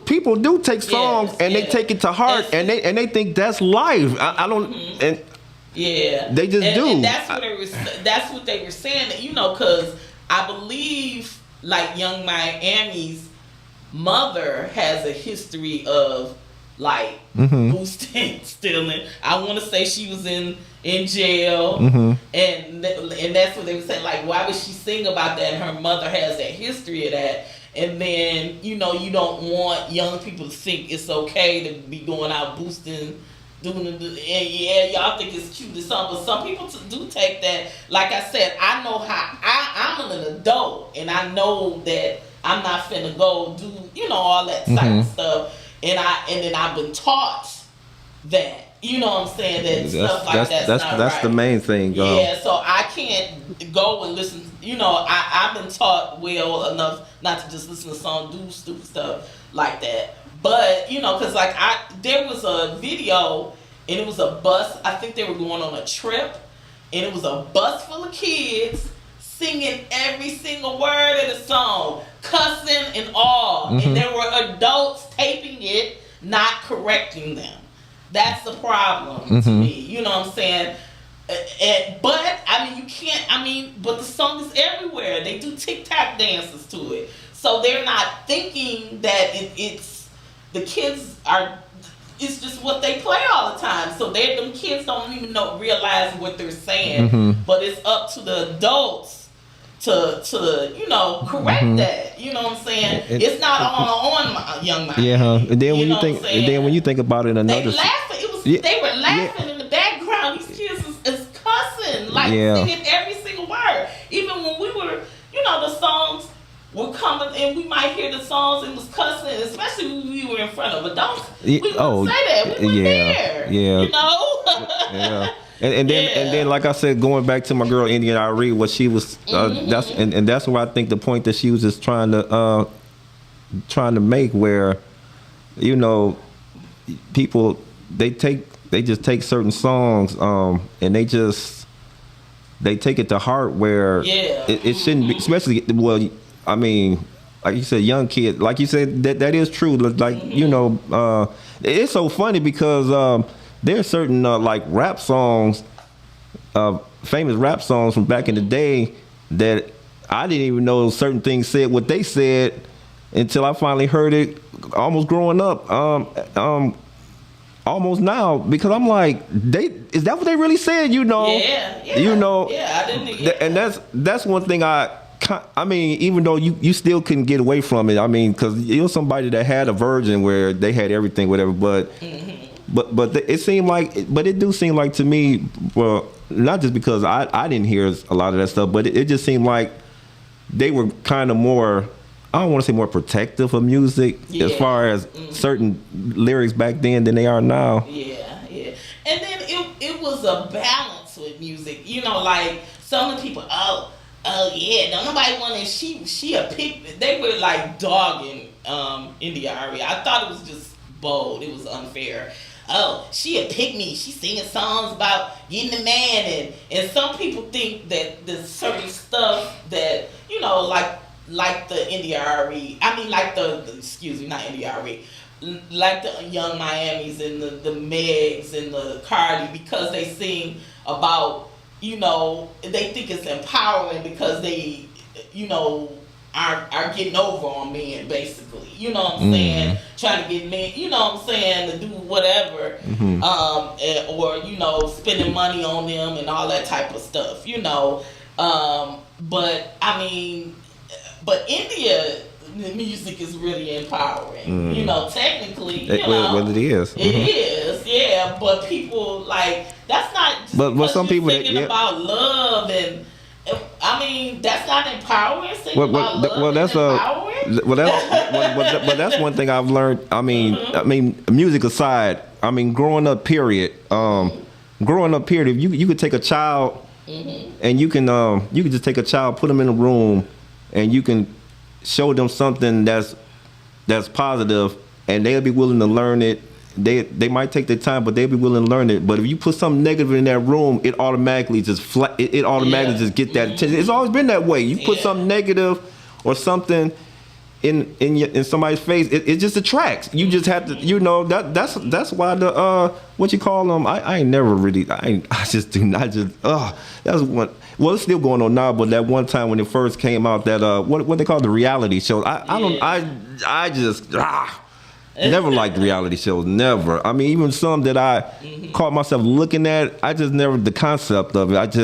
people do take songs and they take it to heart, and they think that's life. I don't and. Yeah, they just do. And that's what they were saying. You know, because I believe like Young Miami's mother has a history of like boosting, stealing. I want to say she was in jail, and that's what they were saying. Like, why would she sing about that? And her mother has that history of that. And then, you know, you don't want young people to think it's okay to be going out boosting. And yeah, y'all think it's cute or something, but some people do take that. Like I said, I know how I'm an adult, and I know that I'm not finna go do, you know, all that type of stuff. And then I've been taught that, you know what I'm saying, that stuff like that's not that's right. The main thing. Yeah, so I can't go and listen. You know, I've been taught well enough not to just listen to songs, do stupid stuff like that. But, you know, because like there was a video, and it was a bus. I think they were going on a trip, and it was a bus full of kids singing every single word of the song, cussing and all. And there were adults taping it, not correcting them. That's the problem to me. You know what I'm saying? But, I mean, you can't, but the song is everywhere. They do TikTok dances to it. So they're not thinking that it's the kids are, it's just what they play all the time. So them kids don't even realize what they're saying. But it's up to the adults to you know, correct that. You know what I'm saying? It's not on Young Miami. Yeah, and then when you think about it, another they were laughing in the background. These kids is cussing, like singing every single word. Even when we were, you know, the songs were coming, and we might hear the songs and was cussing, especially when we were in front of adults. We wouldn't say that. We were there. Yeah. You know? Yeah. And then, like I said, going back to my girl Indian Irie, what she was that's where I think the point that she was just trying to make, where, you know, people they just take certain songs and they take it to heart, where it shouldn't be, especially, well, I mean, like you said, young kids, like you said, that is true. Like, you know, it's so funny because there's certain like rap songs, famous rap songs from back in the day, that I didn't even know certain things said what they said until I finally heard it, almost growing up, almost now, because I'm like, is that what they really said? You know, you know, I didn't. And that's one thing I mean, even though you still couldn't get away from it. I mean, because it was somebody that had a version where they had everything, whatever. But it seemed like, but it do seem like to me, well, not just because I didn't hear a lot of that stuff, but it just seemed like they were kind of more, I don't want to say more protective of music as far as certain lyrics back then than they are now. Yeah. And then it was a balance with music. You know, like some of the people, oh yeah, no, nobody wanted, she a pick. They were like dogging India Arie. I thought it was just bold. It was unfair. Oh, she a pick me. She singing songs about getting a man, and some people think that there's certain stuff that, you know, like the India Arie. I mean, like excuse me, not India Arie. Like the Young Miamis and the Megs and the Cardi, because they sing about, you know, they think it's empowering because they, you know, are getting over on men, basically. You know what I'm saying? Trying to get men, you know what I'm saying, to do whatever, or, you know, spending money on them and all that type of stuff, you know. But I mean, but India, the music is really empowering. You know, technically, you know. Well, it is. It is, yeah. But people, like, that's not just but some people thinking about love, and I mean, that's not empowering. About love that's empowering. But that's one thing I've learned. I mean, music aside, I mean, growing up, period. If you could take a child and you can just take a child, put them in a room, and you can show them something that's positive, and they'll be willing to learn it. They might take their time, but they'll be willing to learn it. But if you put something negative in that room, it automatically just it automatically just get that attention. It's always been that way. You put something negative or something in somebody's face, it just attracts. You just have to, that's why the what you call them. I ain't never really. I just do not just. That's one. Well, it's still going on now, but that one time when it first came out, that what they call the reality show. I just never liked reality shows. Never. I mean, even some that I caught myself looking at, I just never, the concept of it.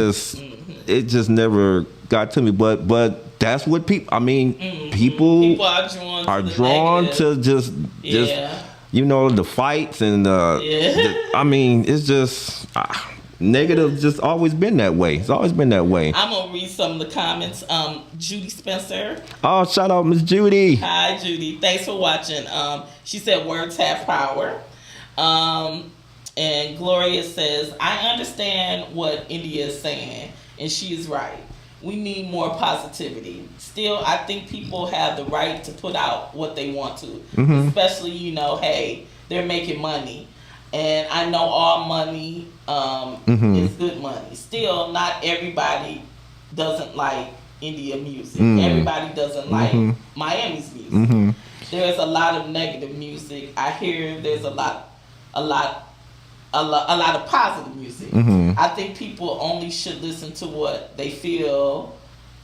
It just never got to me. But that's what people. I mean, people are drawn to just the fights and I mean, it's just. Negative just always been that way. It's always been that way. I'm gonna read some of the comments. Judy Spencer. Oh, shout out Miss Judy. Hi Judy. Thanks for watching. She said words have power. And Gloria says, I understand what India is saying, and she is right. We need more positivity. Still, I think people have the right to put out what they want to. Especially, hey, they're making money. And I know all money is good money. Still, not everybody doesn't like India music. Everybody doesn't like Miami's music. There's a lot of negative music. I hear there's a lot of positive music. I think people only should listen to what they feel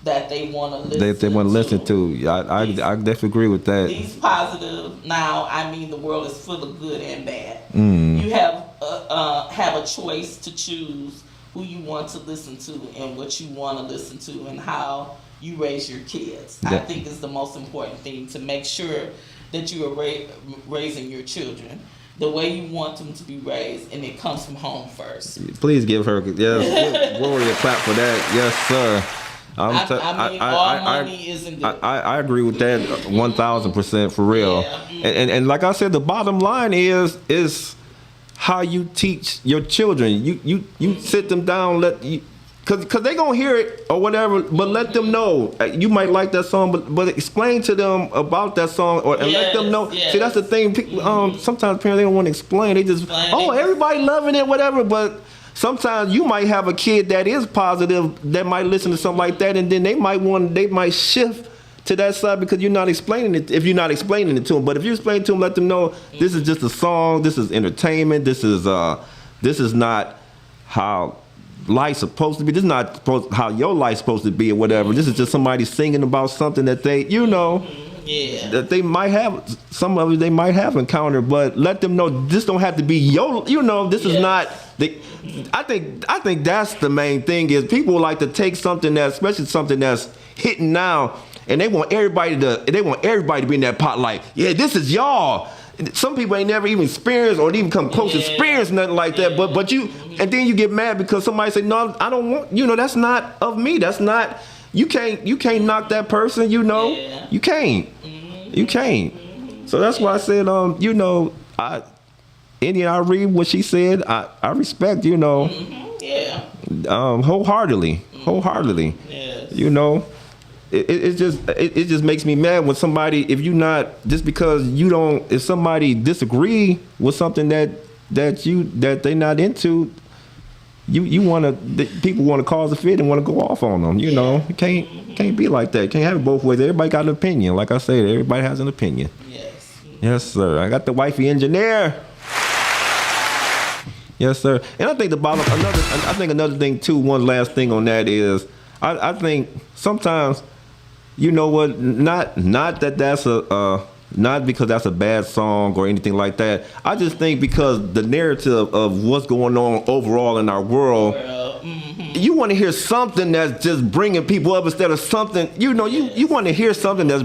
that they want to listen. They want to listen to. I definitely agree with that. These positive. Now, I mean, the world is full of good and bad. You have a choice to choose who you want to listen to and what you want to listen to and how you raise your kids. I think is the most important thing, to make sure that you are raising your children the way you want them to be raised, and it comes from home first. Please give her Gloria a clap for that. Yes, sir. Money isn't good. I agree with that 1,000% for real. And like I said, the bottom line is how you teach your children. You sit them down, because they gonna hear it or whatever, but let them know. You might like that song, but explain to them about that song and let them know. See, that's the thing. Sometimes parents, they don't want to explain. They just everybody loving it, whatever, but. Sometimes you might have a kid that is positive that might listen to something like that, and then they might shift to that side because you're not explaining it. If you're not explaining it to them, but if you explain to them, let them know this is just a song. This is entertainment. This is not how life's supposed to be. This is not how your life's supposed to be or whatever. This is just somebody singing about something that they, that they might have. Some of it they might have encountered, but let them know this don't have to be your. This is not. I think that's the main thing is people like to take something especially something that's hitting now, and they want everybody to be in that pot. Like, this is y'all. Some people ain't never even experienced or even come close to experience nothing like that. But you, and then you get mad because somebody say, no, I don't want. That's not of me. That's not. You can't knock that person. You can't. You can't. So that's why I said, I read what she said. I respect, wholeheartedly. Yes. It just makes me mad when somebody, if you not, just because you don't, if somebody disagree with something that they not into, people want to cause a fit and want to go off on them. It can't be like that. Can't have it both ways. Everybody got an opinion. Like I said, everybody has an opinion. Yes. Yes, sir. I got the wifey engineer. Yes, sir. And I think another thing too. One last thing on that is, I think sometimes, not that that's not because that's a bad song or anything like that. I just think because the narrative of what's going on overall in our world, you want to hear something that's just bringing people up instead of something. You want to hear something that's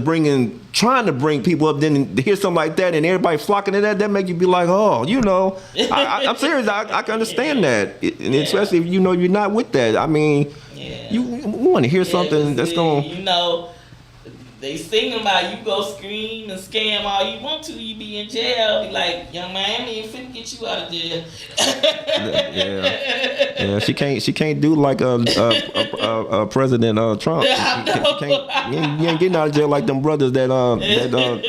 trying to bring people up. Then to hear something like that and everybody flocking to that make you be like, I'm serious. I can understand that, and especially if you're not with that. I mean, you want to hear something that's going. they sing about you go scream and scam all you want to, you be in jail. Be like, young man, I ain't finna get you out of jail. Yeah. She can't do like a President Trump. She can't, you ain't getting out of jail like them brothers that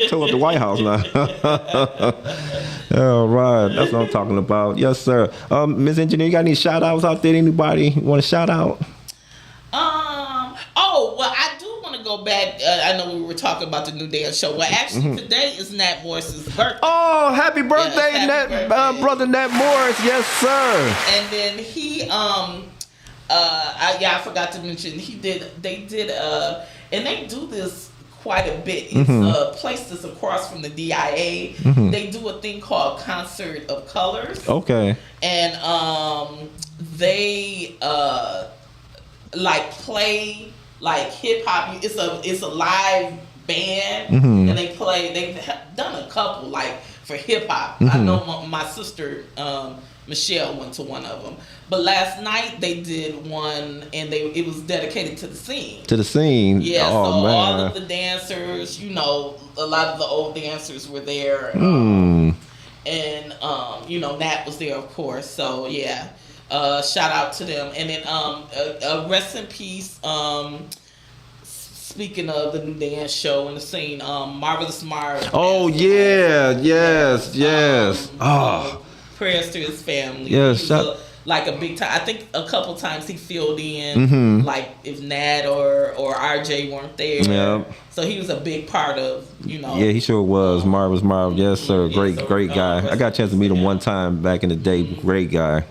tore up the White House now. All right, that's what I'm talking about. Yes, sir. Ms. Engineer, you got any shout outs out there? Anybody want to shout out? Oh, well, I do want to go back. I know we were talking about the new dance show. Well, actually, today is Nat Morris's birthday. Oh, happy birthday, yes, Nat, brother Nat Morris. Yes, sir. And then he, I forgot to mention, they did, and they do this quite a bit. It's a place that's across from the DIA. They do a thing called Concert of Colors. Okay. And they like play like hip hop. It's a live band, and they play. They've done a couple like for hip hop. I know my sister Michelle went to one of them. But last night they did one, and it was dedicated to the scene. To the scene. Yeah. Oh, so man. all of the dancers, a lot of the old dancers were there. And Nat was there, of course. So yeah. Shout out to them. And then rest in peace. Speaking of the new dance show and the scene, Marvelous Marv. Oh yeah, yes. Prayers to his family. Yes, like a big time. I think a couple times he filled in, like if Nat or RJ weren't there. Yep. So he was a big part of, Yeah, he sure was. Marvelous Marv. Yes, sir. Great guy. I got a chance to meet him one time back in the day. Great guy.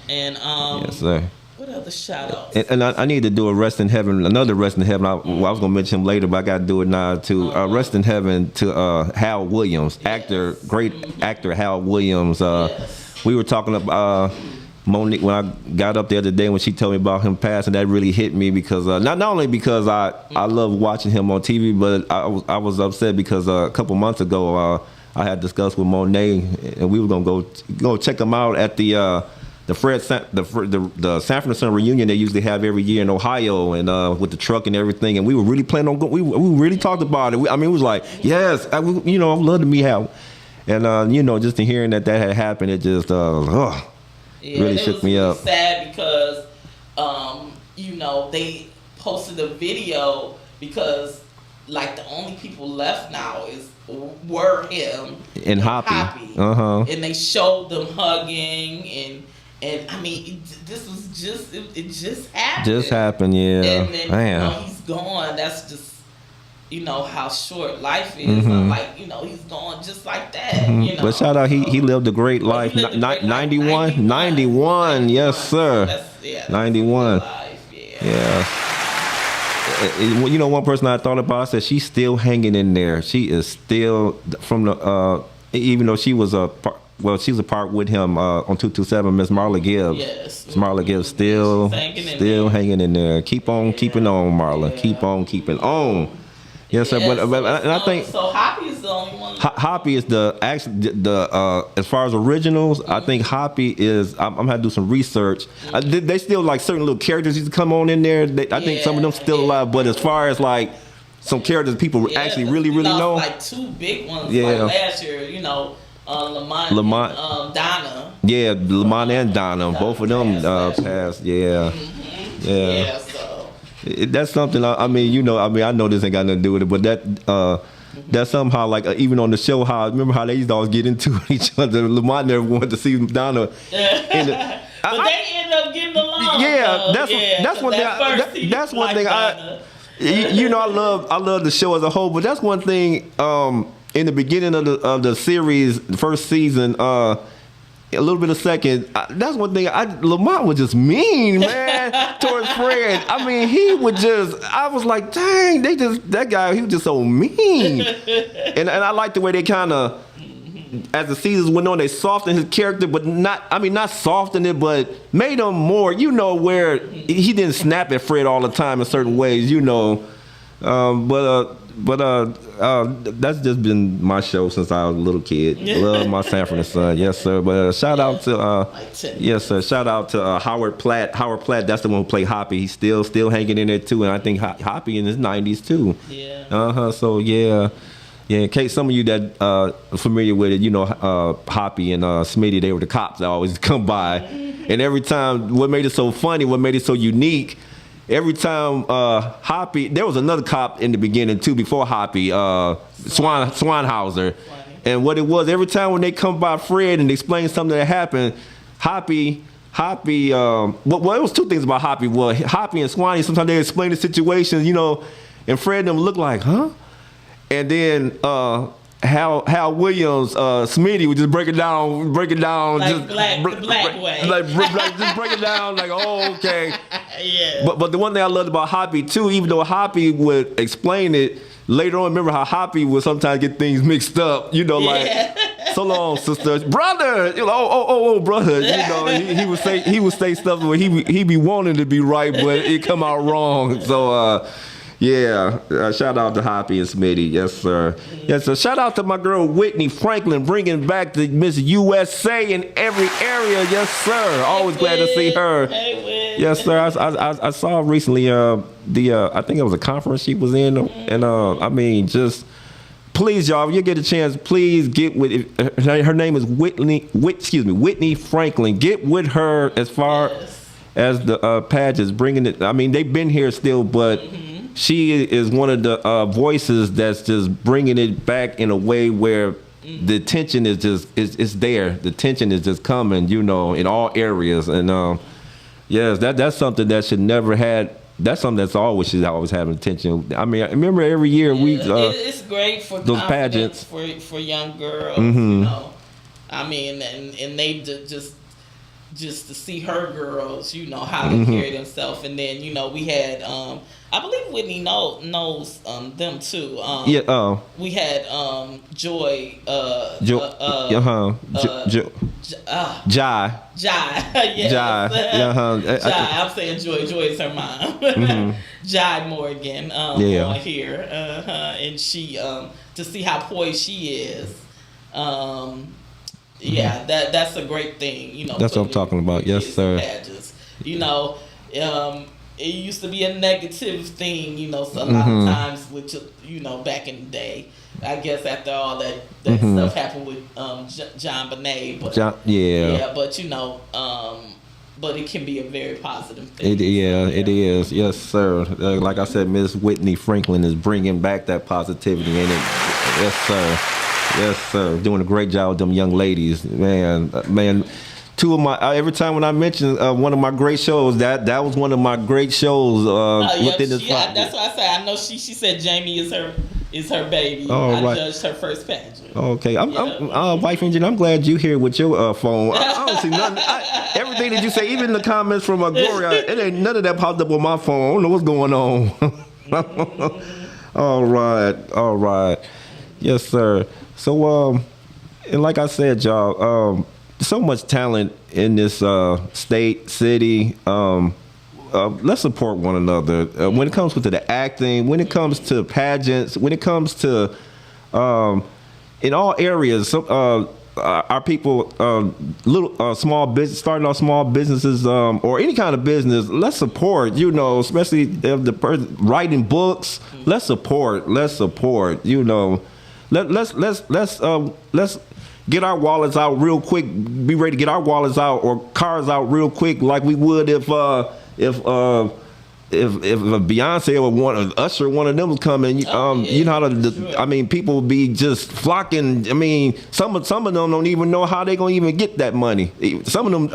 And yes, sir. What other shout outs? And I need to do a Rest in Heaven, another Rest in Heaven. I was going to mention him later, but I got to do it now too. Rest in Heaven to Hal Williams, actor, great actor Hal Williams. We were talking about Monique when I got up the other day when she told me about him passing. That really hit me because not only because I love watching him on TV, but I was upset because a couple months ago I had discussed with Monet and we were gonna go check him out at the Sanford Son reunion they usually have every year in Ohio and with the truck and everything, and we were really planning on going. We really talked about it. It was like, yes, I'd love to meet Hal, and just to hearing that had happened, it just really shook me up. Sad because they posted a video because like the only people left now were him and Hoppy. And they showed them hugging and I mean, this was it just happened. Just happened, yeah. And then, he's gone. That's just, how short life is. He's gone just like that, But shout out, he lived a great life. 91, yes, sir. That's 91. Life, yeah. One person I thought about, I said, she's still hanging in there. She is still, from the, even though she was she's a part with him on 227, Miss Marla Gibbs. Yes. Miss Marla Gibbs still hanging in there. Keep on keeping on, Marla. Yeah. Keep on keeping on. Yes, sir. But I think so. Hoppy is the only one. Hoppy is the as far as originals. I think Hoppy is. I'm gonna have to do some research. They still like certain little characters used to come on in there. I think some of them still alive. But as far as like some characters people actually really know, like two big ones. Like last year, Lamont and Donna. Yeah, Lamont and Donna. Both of them passed. Yeah. Yeah. So. That's something. I know this ain't got nothing to do with it, but that somehow, like even on the show, remember how they used to always get into each other. Lamont never wanted to see Donna. But they ended up getting along. Yeah, that's one thing. That's one thing. I love the show as a whole, but that's one thing. In the beginning of the series, the first season, a little bit of second, that's one thing. Lamont was just mean, man, towards Fred. I mean, he would just. I was like, dang, that guy. He was just so mean. And I like the way they kind of, as the seasons went on, they softened his character, but not softened it, but made him more. Where he didn't snap at Fred all the time in certain ways. But that's just been my show since I was a little kid. Love my Sanford and Son, yes sir. But shout out to yes sir. Shout out to Howard Platt. Howard Platt, that's the one who played Hoppy. He's still hanging in there too, and I think Hoppy in his 90s too. Yeah. So yeah. Yeah, in case some of you that are familiar with it, you know, Hoppy and Smitty, they were the cops that always come by. And every time, what made it so funny, what made it so unique, every time Hoppy, there was another cop in the beginning too, before Hoppy, Swanhauser. And what it was, every time when they come by Fred and explain something that happened, Hoppy, well, it was two things about Hoppy. Well, Hoppy and Swanee, sometimes they explain the situation, you know, and Fred and them look like, huh? And then Hal Williams, Smitty would just break it down, Like just the black way. just break it down, like, oh, okay. Yeah. But the one thing I loved about Hoppy too, even though Hoppy would explain it later on, remember how Hoppy would sometimes get things mixed up, you know, like, so long, sister, brother, you know, oh, brother, you know, he would say stuff where he be wanting to be right, but it come out wrong. So. Yeah, shout out to Hoppy and Smitty. Yes, sir. Yes, sir. Shout out to my girl Whitney Franklin, bringing back the Miss USA in every area. Yes, sir. Always glad to see her. Hey, Whit. Yes, sir. I saw recently I think it was a conference she was in, and I mean, just please, y'all, if you get a chance, please get with. Her name is Whitney Franklin. Get with her as far as the pageants, bringing it. I mean, they've been here still, but. She is one of the voices that's just bringing it back in a way where the tension is just it's there. The tension is just coming, you know, in all areas. And yes, that's something that should never had. That's something that's always should always have attention. I mean, I remember every year it's great for those pageants for young girls. You know, I mean, and they just to see her girls, you know, how they carry themselves. And then, you know, we had, I believe Whitney knows them too. We had Joy. Jai. Yes. Jai. Jai. I'm saying Joy. Joy is her mom. Jai Morgan on here. And she, to see how poised she is. Yeah, that's a great thing, you know. That's what I'm talking about. Yes, sir. Pageants. You know, it used to be a negative thing, you know, so a lot of times with, you know, back in the day. I guess after all that stuff happened with John Bonet, but but you know, but it can be a very positive thing. It is. Yes, sir. Like I said, Miss Whitney Franklin is bringing back that positivity in it. Yes, sir. Yes, sir. Doing a great job with them young ladies, man. Two of my every time when I mention one of my great shows, that was one of my great shows within this. Yeah, that's what I said. I know she said Jamie is her baby. I judged her first pageant. Okay, I'm wife engine. I'm glad you here with your phone. I don't see nothing. Everything that you say, even the comments from Gloria, it ain't none of that popped up on my phone. I don't know what's going on. All right. Yes, sir. So, and like I said, y'all, so much talent in this state, city. Let's support one another. When it comes to the acting, when it comes to pageants, when it comes to in all areas, our people, small business, starting off small businesses or any kind of business. Let's support, you know, especially if the person writing books. Let's support. You know. Let's get our wallets out real quick. Be ready to get our wallets out or cars out real quick, like we would if Beyonce or Usher, one of them was coming. You know how I mean, people would be just flocking. I mean, some of them don't even know how they gonna even get that money. Some of them,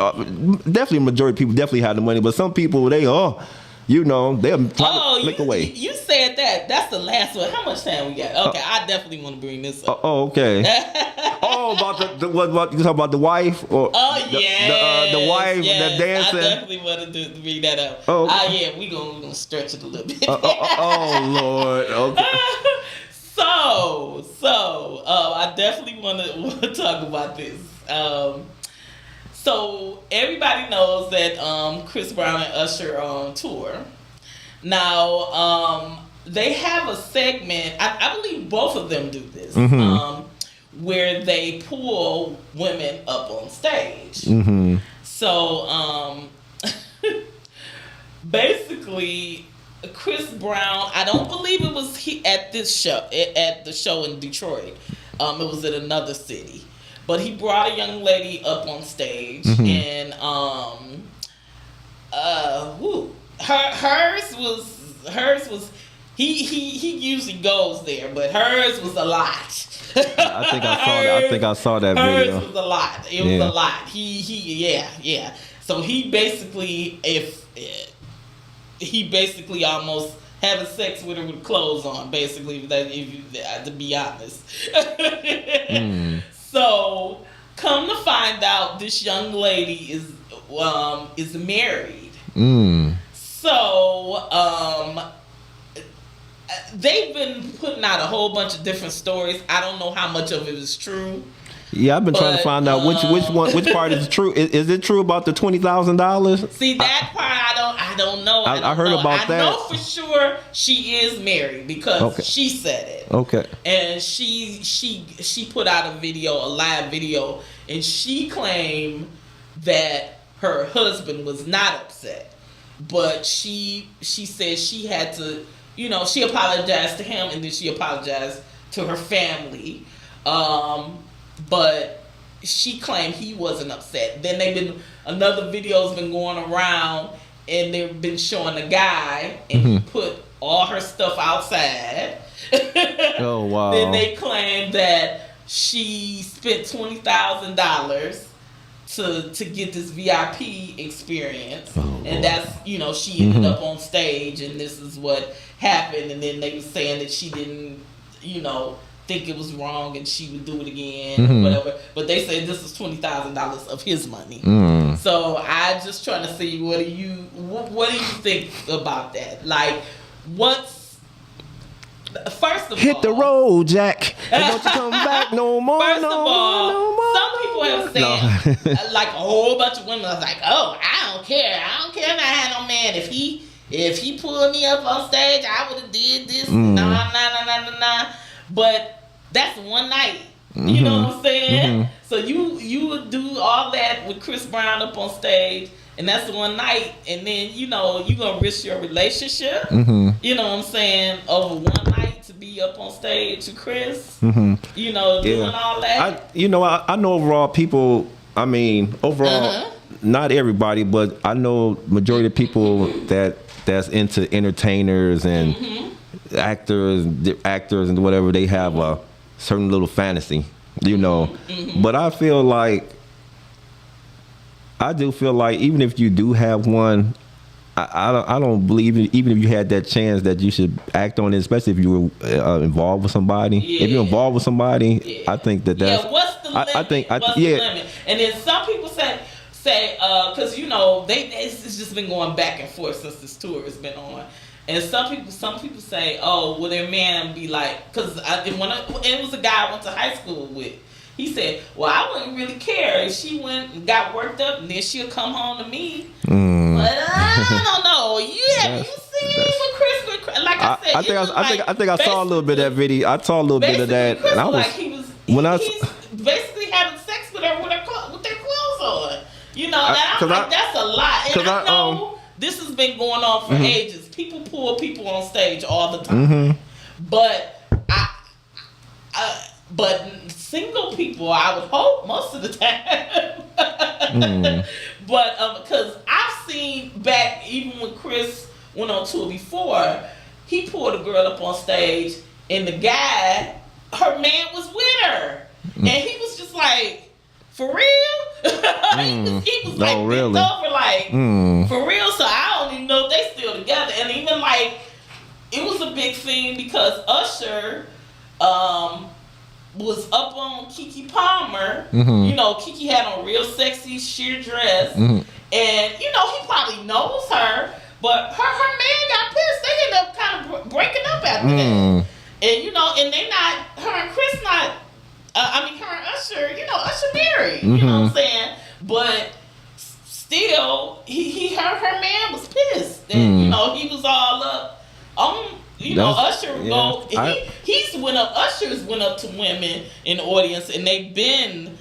definitely, majority of people definitely have the money, but some people you know, they'll make away. You said that. That's the last one. How much time we got? Okay, I definitely want to bring this up. Okay. About what you talking about the wife? Or the wife, the dancing? I definitely wanted to bring that up. We gonna stretch it a little bit. Lord. Okay. So, I definitely want to talk about this. So everybody knows that Chris Brown and Usher are on tour. Now, they have a segment. I believe both of them do this, where they pull women up on stage. So basically, Chris Brown. I don't believe it was at this show at the show in Detroit. It was at another city, but he brought a young lady up on stage, and hers was. He usually goes there, but hers was a lot. I think I saw that video. Hers was a lot. It was a lot. Yeah. So he basically almost having sex with her with clothes on. Basically, to be honest. So come to find out, this young lady is married. So they've been putting out a whole bunch of different stories. I don't know how much of it is true. Yeah, I've been trying to find out which part is true. Is it true about the $20,000? See, that part I don't know. I heard about that. I know for sure she is married because she said it. Okay. And she put out a live video, and she claimed that her husband was not upset, but she said she had to. She apologized to him, and then she apologized to her family. But she claimed he wasn't upset. Then another video's been going around, and they've been showing the guy, and he put all her stuff outside. Oh, wow. Then they claimed that she spent $20,000 to get this VIP experience, and that's she ended up on stage, and this is what happened. And then they were saying that she didn't think it was wrong, and she would do it again or whatever. But they said this is $20,000 of his money. So I just trying to see what do you think about that? Like, first of all, hit the road, Jack, and don't you come back no more. First no of all, more, no more. some people have said, like a whole bunch of women was like, "Oh, I don't care if I had no man. If he pulled me up on stage, I would have did this." Nah. But that's one night. You know what I'm saying? So you would do all that with Chris Brown up on stage, and that's one night, and then you're gonna risk your relationship. You know what I'm saying? Over one night to be up on stage with Chris. Doing all that. I know overall people. I mean, overall, not everybody, but I know majority of people that's into entertainers and actors and whatever. They have a certain little fantasy, But I do feel like even if you do have one, I don't believe even if you had that chance that you should act on it, especially if you were involved with somebody. Yeah. If you're involved with somebody, I think that's. Yeah, what's the limit? What's the limit? And then some people say, because it's just been going back and forth since this tour has been on. And some people say, oh, will their man be like? Because it was a guy I went to high school with. He said, well, I wouldn't really care if she went and got worked up, and then she'll come home to me. But I don't know. You seen what Chris? Like I said, I think I saw a little bit of that video. I saw a little bit of that, Chris and I was he's basically having sex with her with their clothes on. That's a lot. And I know this has been going on for ages. People pull people on stage all the time, but but single people, I would hope most of the time. But because I've seen back, even when Chris went on tour before, he pulled a girl up on stage, and the guy, her man was with her, and he was just like, for real? he was like, really? bent over, like, for real? So I don't even know if they still together. And even like, it was a big thing because Usher was up on Keke Palmer. Keke had on real sexy sheer dress, and he probably knows her, but her man got pissed. They ended up kind of breaking up after that. And and they not, her and Chris not. Her and Usher, Usher married. You know what I'm saying? But still, her man was pissed, and he was all up you know, Usher yeah, he's went up. Usher's went up to women in the audience, and they've been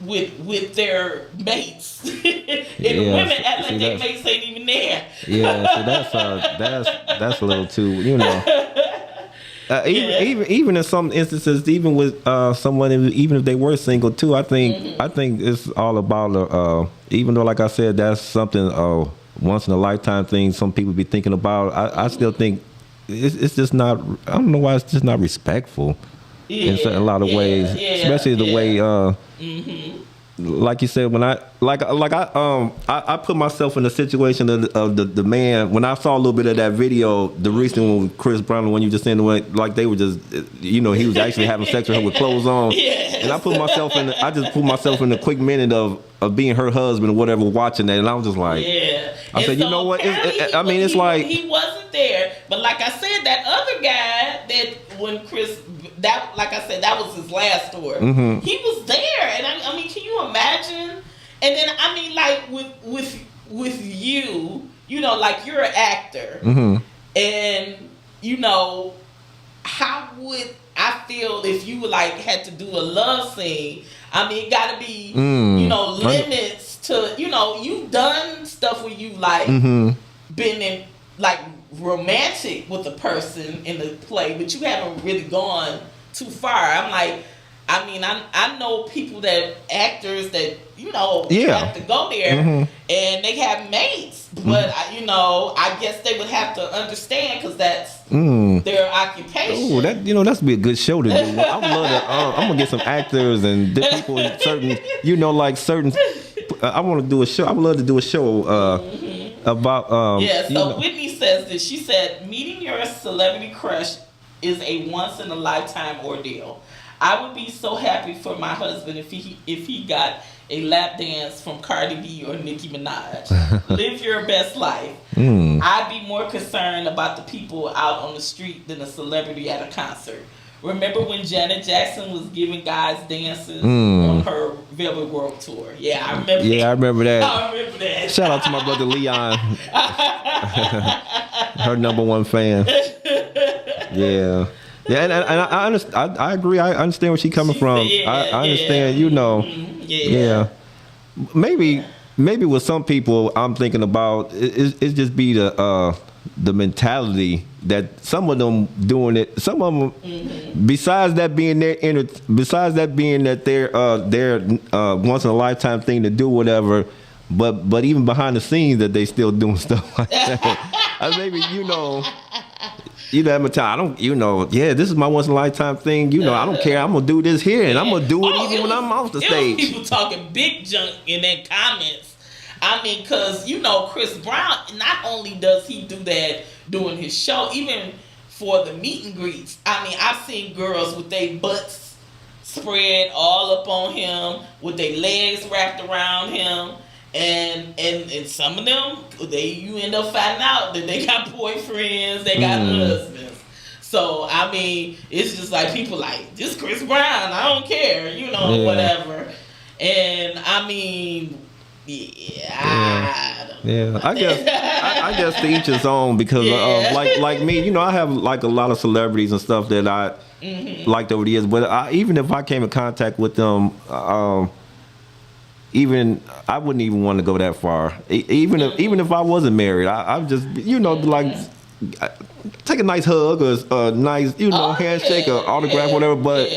with their mates, and the women act like their mates ain't even there. Yeah, so that's a little too, you know. Even in some instances, even with someone, even if they were single too, I think it's all about even though, like I said, that's something once in a lifetime thing. Some people be thinking about. I still think it's just not. I don't know why it's just not respectful in a lot of ways, especially the way. Like you said, when I put myself in the situation of the man when I saw a little bit of that video, the recent one with Chris Brown, when you just saying like they were just, you know, he was actually having sex with her with clothes on, and I just put myself in a quick minute of being her husband or whatever, watching that, and I was just like, I said, you know what? It's like he wasn't there, but like I said, that other guy that when Chris. That, like I said, that was his last tour. He was there, and I mean, can you imagine? And then I mean, like with you, you know, like you're an actor, and you know, how would I feel if you like had to do a love scene? I mean, it got to be, you know, limits to, you know, you've done stuff where you like been in like romantic with a person in the play, but you haven't really gone too far. I'm like, I mean, I know people actors that, you know, have to go there and they have mates, but you know, I guess they would have to understand because that's their occupation. Oh, that, you know, that's be a good show to do. I would love to. I'm gonna get some actors and people in certain, you know, like certain. I want to do a show. I would love to do a show about. So Whitney says this. She said, meeting your celebrity crush is a once in a lifetime ordeal. I would be so happy for my husband if he got a lap dance from Cardi B or Nicki Minaj. Live your best life. I'd be more concerned about the people out on the street than a celebrity at a concert. Remember when Janet Jackson was giving guys dances on her Velvet World Tour? Yeah, I remember. Yeah, I remember that. I remember that. Shout out to my brother Leon, her #1 fan. Yeah, and I understand. I agree. I understand where she's coming from. I understand. You know. Yeah. Maybe with some people, I'm thinking about it just be the mentality that some of them doing it. Some of them, besides that being they're once in a lifetime thing to do whatever. But even behind the scenes, that they still doing stuff like that. Maybe you know at my time. I don't, this is my once in a lifetime thing. I don't care. I'm gonna do this here, and I'm gonna do it even when I'm off the stage. People talking big junk in their comments. I mean, because Chris Brown. Not only does he do that during his show, even for the meet and greets. I mean, I've seen girls with their butts spread all up on him, with their legs wrapped around him. And some of them, you end up finding out that they got boyfriends, they got husbands. So I mean, it's just like people like, this Chris Brown, I don't care, whatever. And I mean, I guess to each his own, because like me, I have like a lot of celebrities and stuff that I liked over the years. But even if I came in contact with them, I wouldn't even want to go that far. Even if I wasn't married, I just like take a nice hug or a nice handshake or autograph, whatever. But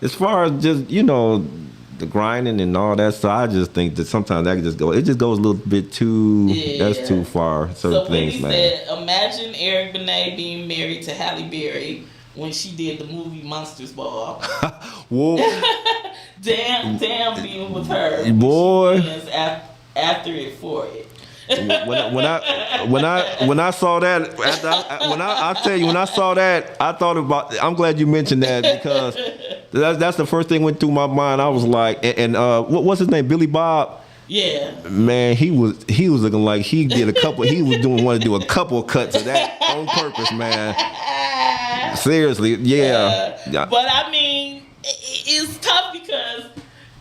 as far as just the grinding and all that, so I just think that sometimes that it just goes a little bit too. That's too far. Certain things, man. Said, imagine Eric Benet being married to Halle Berry when she did the movie Monsters Ball. Whoa. Damn being with her. Boy. After it for it. when I saw that, when I saw that, I thought about. I'm glad you mentioned that, because that's the first thing went through my mind. I was like, what's his name? Billy Bob. Yeah. Man, he was looking like he did a couple. He was want to do a couple cuts of that on purpose, man. Seriously, yeah. But I mean, it's tough because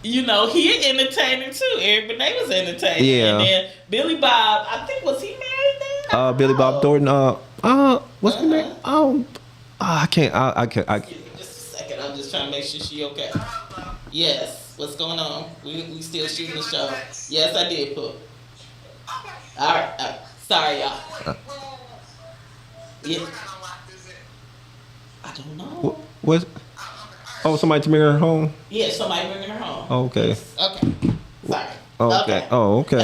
he an entertainer too. Eric Benet was entertaining. Yeah. And then Billy Bob, I think, was he married then? Billy Bob Thornton. What's her name? I can't. I can't. Just a second. I'm just trying to make sure she okay. Yes. What's going on? We still shooting the show. Yes, I did put. All right. Sorry, y'all. Yeah. I don't know. What? Oh, somebody to bring her home? Yeah, somebody bringing her home. Oh, okay. Yes. Okay. Sorry. Okay. Oh, okay.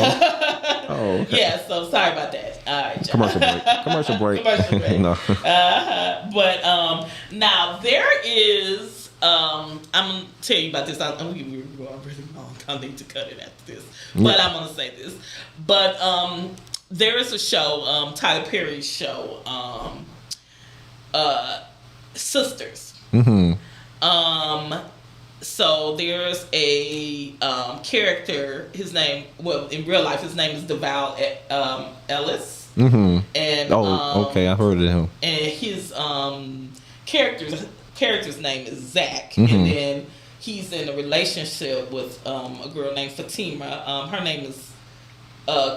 Oh, okay. Yeah, so sorry about that. All right, John. Commercial break. Commercial break. Commercial break. No. But now there is, I'm going to tell you about this. We're going really long. I need to cut it after this. But I'm going to say this. But there is a show, Tyler Perry's show, Sisters. Mm-hmm. So there's a character. His name, in real life, his name is Ellis. Mm-hmm. And okay, I heard of him. And his character's name is Zach, Mm-hmm. and then he's in a relationship with a girl named Fatima. Her name is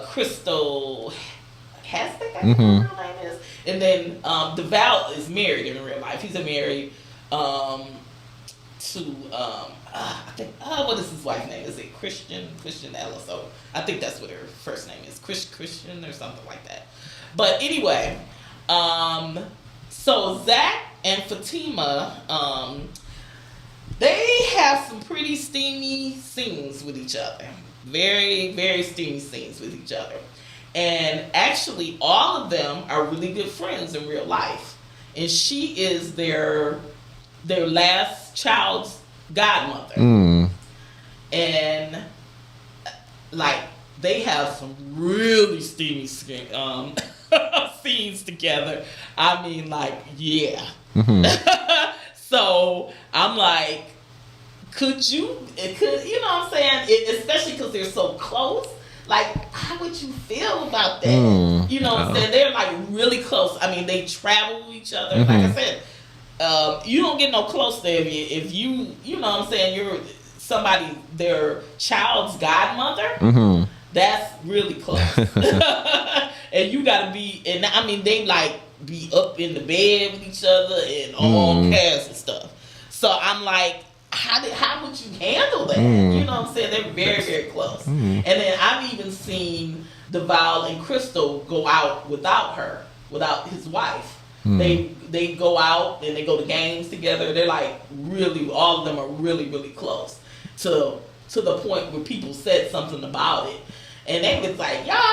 Crystal Hastek, I think her real name is. And then DeVal is married in real life. He's married to I think what is his wife's name? Is it Christian Ellis? So I think that's what her first name is, Christian or something like that. But anyway, so Zach and Fatima, they have some pretty steamy scenes with each other. Very, very steamy scenes with each other. And actually, all of them are really good friends in real life. And she is their last child's godmother. And like they have some really steamy scenes together. I mean, like, yeah. So I'm like, you know what I'm saying? Especially because they're so close. Like, how would you feel about that? You know what I'm saying? They're like really close. I mean, they travel with each other. Like I said, you don't get no closer if you know what I'm saying, you're somebody, their child's godmother. That's really close. And you gotta be, and I mean, they like be up in the bed with each other and all kinds of stuff. So I'm like, how would you handle that? You know what I'm saying? They're very, very close. And then I've even seen DeVal and Crystal go out without his wife. They go out and they go to games together. They're like really, all of them are really, really close to the point where people said something about it. And they was like, y'all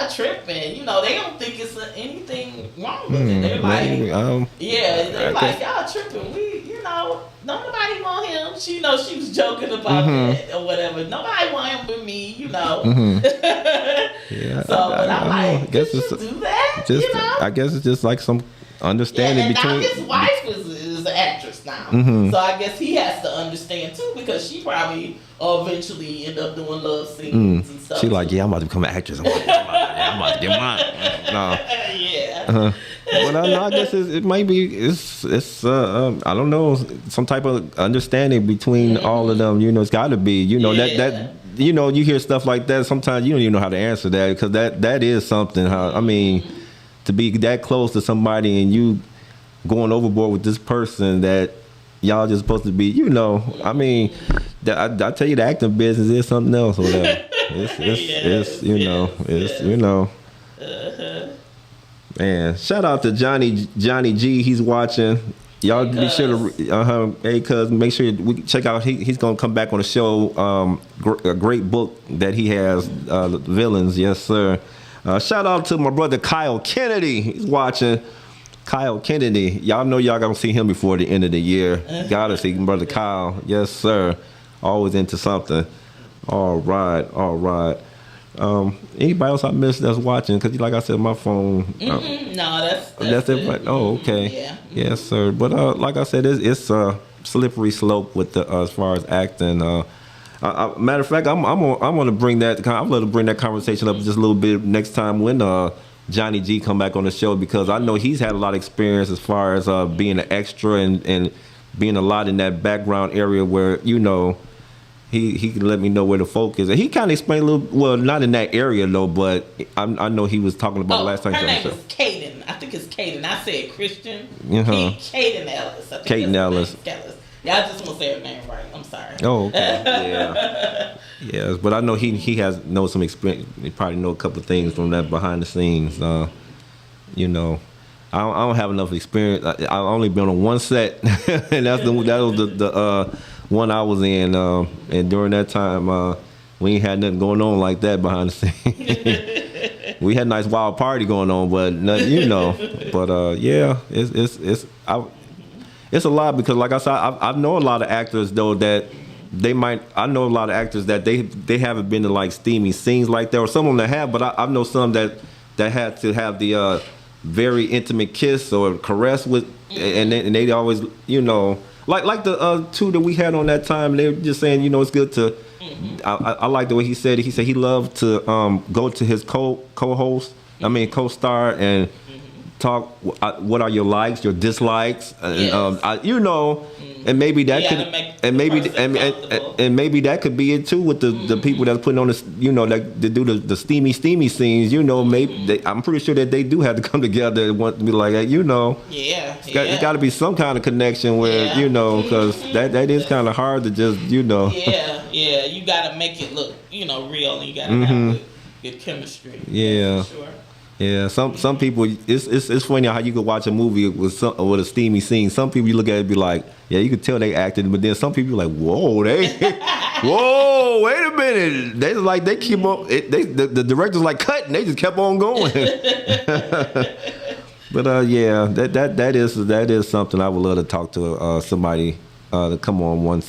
tripping. You know, they don't think it's anything wrong with it. They're like, y'all tripping. Nobody want him. She was joking about that or whatever. Nobody want him but me, you know. Yeah. So, but I'm like, did you do that? I guess it's just like some understanding between. Now his wife is an actress now, so I guess he has to understand too, because she probably eventually end up doing love scenes and stuff. She like, yeah, I'm about to become an actress. I'm about to get mine. No. Yeah. But I guess it might be it's I don't know, some type of understanding between all of them. You know, it's got to be. You know that you know, you hear stuff like that. Sometimes you don't even know how to answer that, because that is something. I mean, to be that close to somebody and you going overboard with this person that y'all just supposed to be. You know, I mean, I tell you, the acting business is something else or whatever. It's you know. Man, shout out to Johnny G. He's watching. Y'all be sure to hey cuz, make sure we check out. He's gonna come back on the show. A great book that he has, Villains. Yes, sir. Shout out to my brother Kyle Kennedy. He's watching. Kyle Kennedy. Y'all know y'all gonna see him before the end of the year. Gotta see brother Kyle. Yes, sir. Always into something. All right. Anybody else I missed that's watching? Because like I said, my phone. No, that's it. Right? Oh, okay. Yeah. Yes, sir. But like I said, it's a slippery slope with the as far as acting. Matter of fact, I'm gonna bring that. I'm gonna bring that conversation up just a little bit next time when Johnny G come back on the show, because I know he's had a lot of experience as far as being an extra and being a lot in that background area where, you know, he can let me know where the focus. And he kind of explained a little. Well, not in that area though, but I know he was talking about last time. Her name is Kaden. I think it's Kaden. I said Christian. Kaden Ellis. Kaden Ellis. Yeah, I just want to say her name right. I'm sorry. Oh, okay. Yeah. Yes, but I know he knows some experience. He probably know a couple of things from that behind the scenes. You know, I don't have enough experience. I've only been on one set, and that was the one I was in. And during that time, we ain't had nothing going on like that behind the scenes. We had a nice wild party going on, but nothing, you know. But yeah, it's a lot because, like I said, I know a lot of actors though that I know a lot of actors that they haven't been to like steamy scenes like that, or some of them that have, but I know some that had to have the very intimate kiss or caress with, and they always, you know, like the two that we had on that time. They were just saying, you know, it's good to. I like the way he said it. He said he loved to go to his co-star and talk. What are your likes, your dislikes, and you know, and maybe that and maybe that could be it too with the people that's putting on this, you know, that they do the steamy scenes. You know, maybe I'm pretty sure that they do have to come together and want to be like that. You know, it's got to be some kind of connection where you know, because that is kind of hard to just, you know. Yeah, you got to make it look, you know, real, and you got to have good chemistry. Yeah. For sure. Yeah, some people, it's funny how you could watch a movie with a steamy scene. Some people you look at it and be like, yeah, you could tell they acted, but then some people are like, whoa, whoa, wait a minute. They keep on. The director's like cutting, they just kept on going. But yeah, that is something I would love to talk to somebody to come on one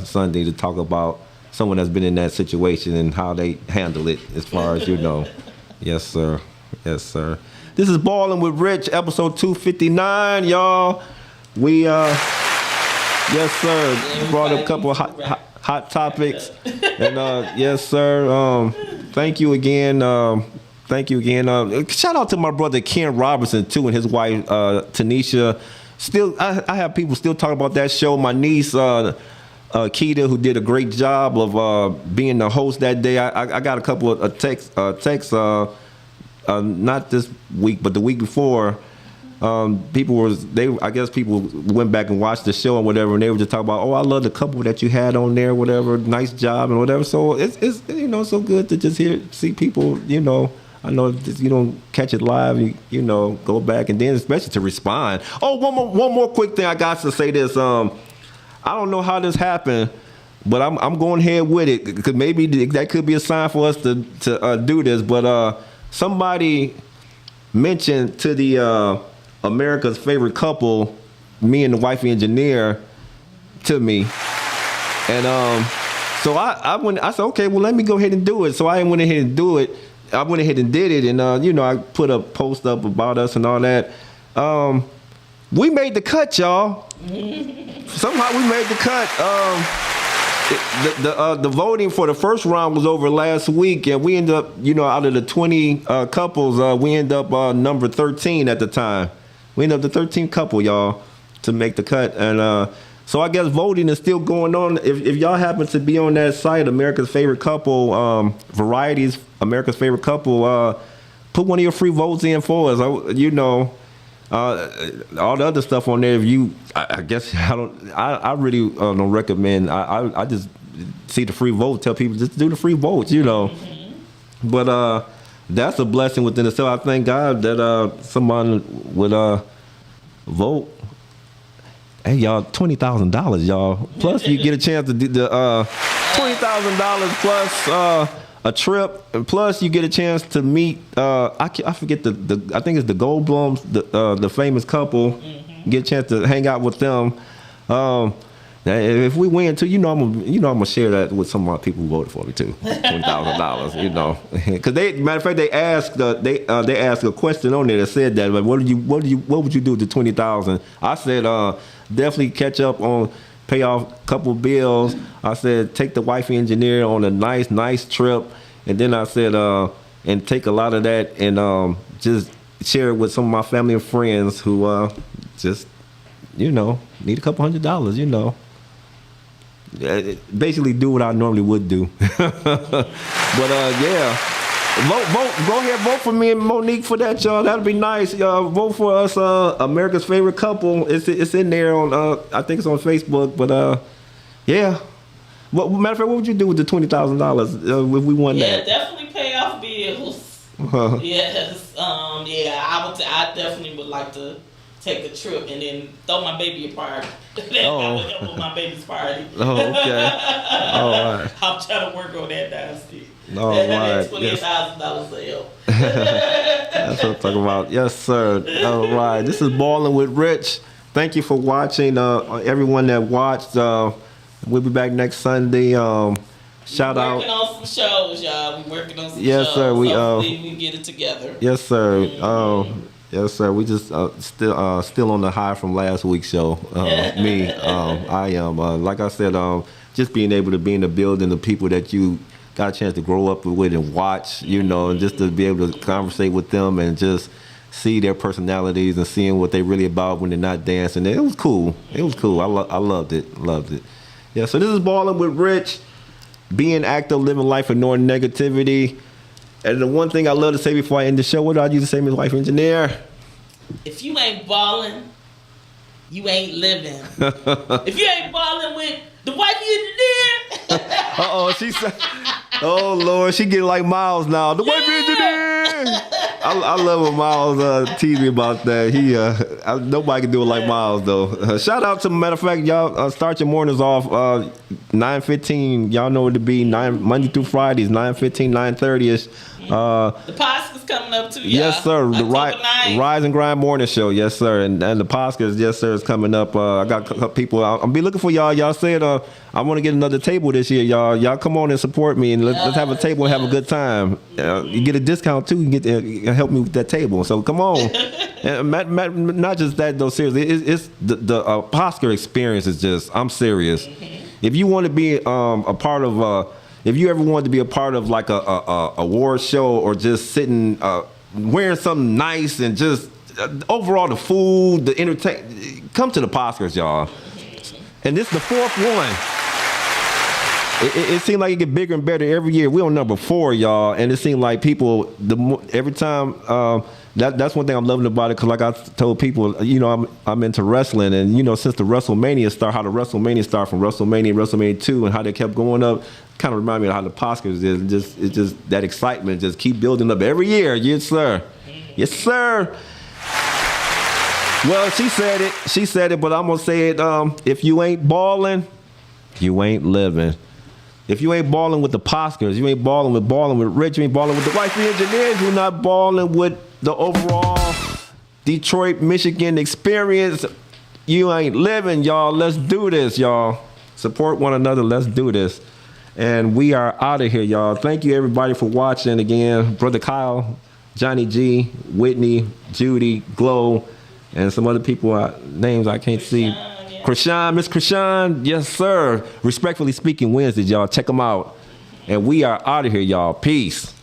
Sunday to talk about someone that's been in that situation and how they handle it as far as you know. Yes, sir. Yes, sir. This is Ballin' with Rich, episode 259, y'all. We, yes, sir, brought up a couple of hot topics. And, yes, sir, thank you again. Shout out to my brother Ken Robertson, too, and his wife, Tanisha. Still, I have people still talking about that show. My niece, Keita, who did a great job of being the host that day. I got a couple of texts, not this week, but the week before, I guess people went back and watched the show and whatever, and they were just talking about, oh, I love the couple that you had on there, whatever, nice job and whatever. So it's you know, so good to just see people, you know. I know you don't catch it live, you know, go back and then especially to respond. Oh, one more quick thing I got to say this. I don't know how this happened, but I'm going ahead with it because maybe that could be a sign for us to do this. But somebody mentioned to the America's Favorite Couple, me and the wifey engineer, to me, and so I said, okay, well, let me go ahead and do it. So I went ahead and do it. I went ahead and did it, and you know, I put a post up about us and all that. We made the cut, y'all. Somehow we made the cut. The voting for the first round was over last week, and we ended up, you know, out of the 20 couples, we ended up number 13 at the time. We ended up the 13th couple, y'all, to make the cut, and so I guess voting is still going on. If y'all happen to be on that site, America's Favorite Couple, Variety's America's Favorite Couple, put one of your free votes in for us. You know, all the other stuff on there. If you, I guess I really don't recommend. I just see the free vote. Tell people just do the free votes. You know, but that's a blessing within itself. I thank God that someone would vote. Hey, y'all, $20,000, y'all. Plus, you get a chance to do the $20,000 plus a trip, and plus you get a chance to meet. I forget the I think it's the Goldblums, the famous couple. Get a chance to hang out with them. If we win too, you know I'm gonna share that with some of my people who voted for me too. $20,000, you know, because matter of fact they asked a question on there that said that, like, what would you do with the $20,000? I said definitely catch up on, pay off a couple bills. I said take the wifey engineer on a nice trip, and then I said and take a lot of that and just share it with some of my family and friends who just, you know, need a couple $100, you know. basically do what I normally would do. But yeah. Vote, go ahead, vote for me and Monique for that, y'all. That'd be nice. Vote for us, America's favorite couple. It's in there on, I think it's on Facebook. But yeah. Matter of fact, what would you do with the $20,000 if we won that? Yeah, definitely pay off bills. Yes. Yeah, I definitely would like to take a trip and then throw my baby a party. I would help with my baby's party. Oh, okay. All right. I'm trying to work on that dynasty. All right. $20,000 sale. That's what I'm talking about. Yes, sir. All right. This is Ballin with Rich. Thank you for watching. Everyone that watched. We'll be back next Sunday. Shout out. Working on some shows, y'all. We working on some shows. Yes, sir. Hopefully we get it together. Yes, sir. Yes, sir. We just still on the high from last week's show. Me, I am. Like I said, just being able to be in the building, the people that you got a chance to grow up with and watch, and just to be able to conversate with them and just see their personalities and seeing what they really about when they're not dancing. It was cool. It was cool. I loved it. Loved it. Yeah. So this is Ballin with Rich. Being active, living life, ignoring negativity. And the one thing I love to say before I end the show, what do I used to say, Ms. Wife Engineer? If you ain't balling, you ain't living. If you ain't balling with the wife engineer. She said, oh Lord, she getting like Miles now. The wife engineer. I love when Miles tease me about that. Nobody can do it like Miles though. Shout out to, matter of fact, y'all start your mornings off 9:15. Y'all know what to be. Monday through Fridays, 9:15, 9:30ish. The Posca's coming up too, y'all. Yes, sir. The Rise and Grind Morning Show. Yes, sir. And the Posca's, yes, sir, is coming up. I got a couple people. I'll be looking for y'all. Y'all said I want to get another table this year, y'all. Y'all come on and support me and let's have a table and have a good time. You get a discount too. You get help me with that table. So come on. And not just that though. Seriously, it's the Posca experience is just. I'm serious. If you want to be a part of. If you ever wanted to be a part of like a award show or just sitting wearing something nice and just overall the food, the entertainment, come to the Poscas, y'all. And this is the fourth one. It seemed like it get bigger and better every year. We're on number 4, y'all, and it seemed like people every time. That's one thing I'm loving about it, because like I told people, I'm into wrestling, and since the WrestleMania start, how the WrestleMania started from WrestleMania 2, and how they kept going up, kind of remind me of how the Poscas is. It's just that excitement just keep building up every year. Yes, sir. Yes, sir. Well, she said it, but I'm gonna say it. If you ain't balling, you ain't living. If you ain't balling with the Poscas, you ain't balling with Rich, you ain't balling with the wifey engineers, you're not balling with the overall Detroit, Michigan experience. You ain't living, y'all. Let's do this, y'all. Support one another. Let's do this. And we are out of here, y'all. Thank you, everybody, for watching again. Brother Kyle, Johnny G, Whitney, Judy, Glow, and some other people, names I can't see. Krishan, Miss Krishan, yes, sir. Respectfully Speaking Wednesdays, y'all. Check them out. And we are out of here, y'all. Peace.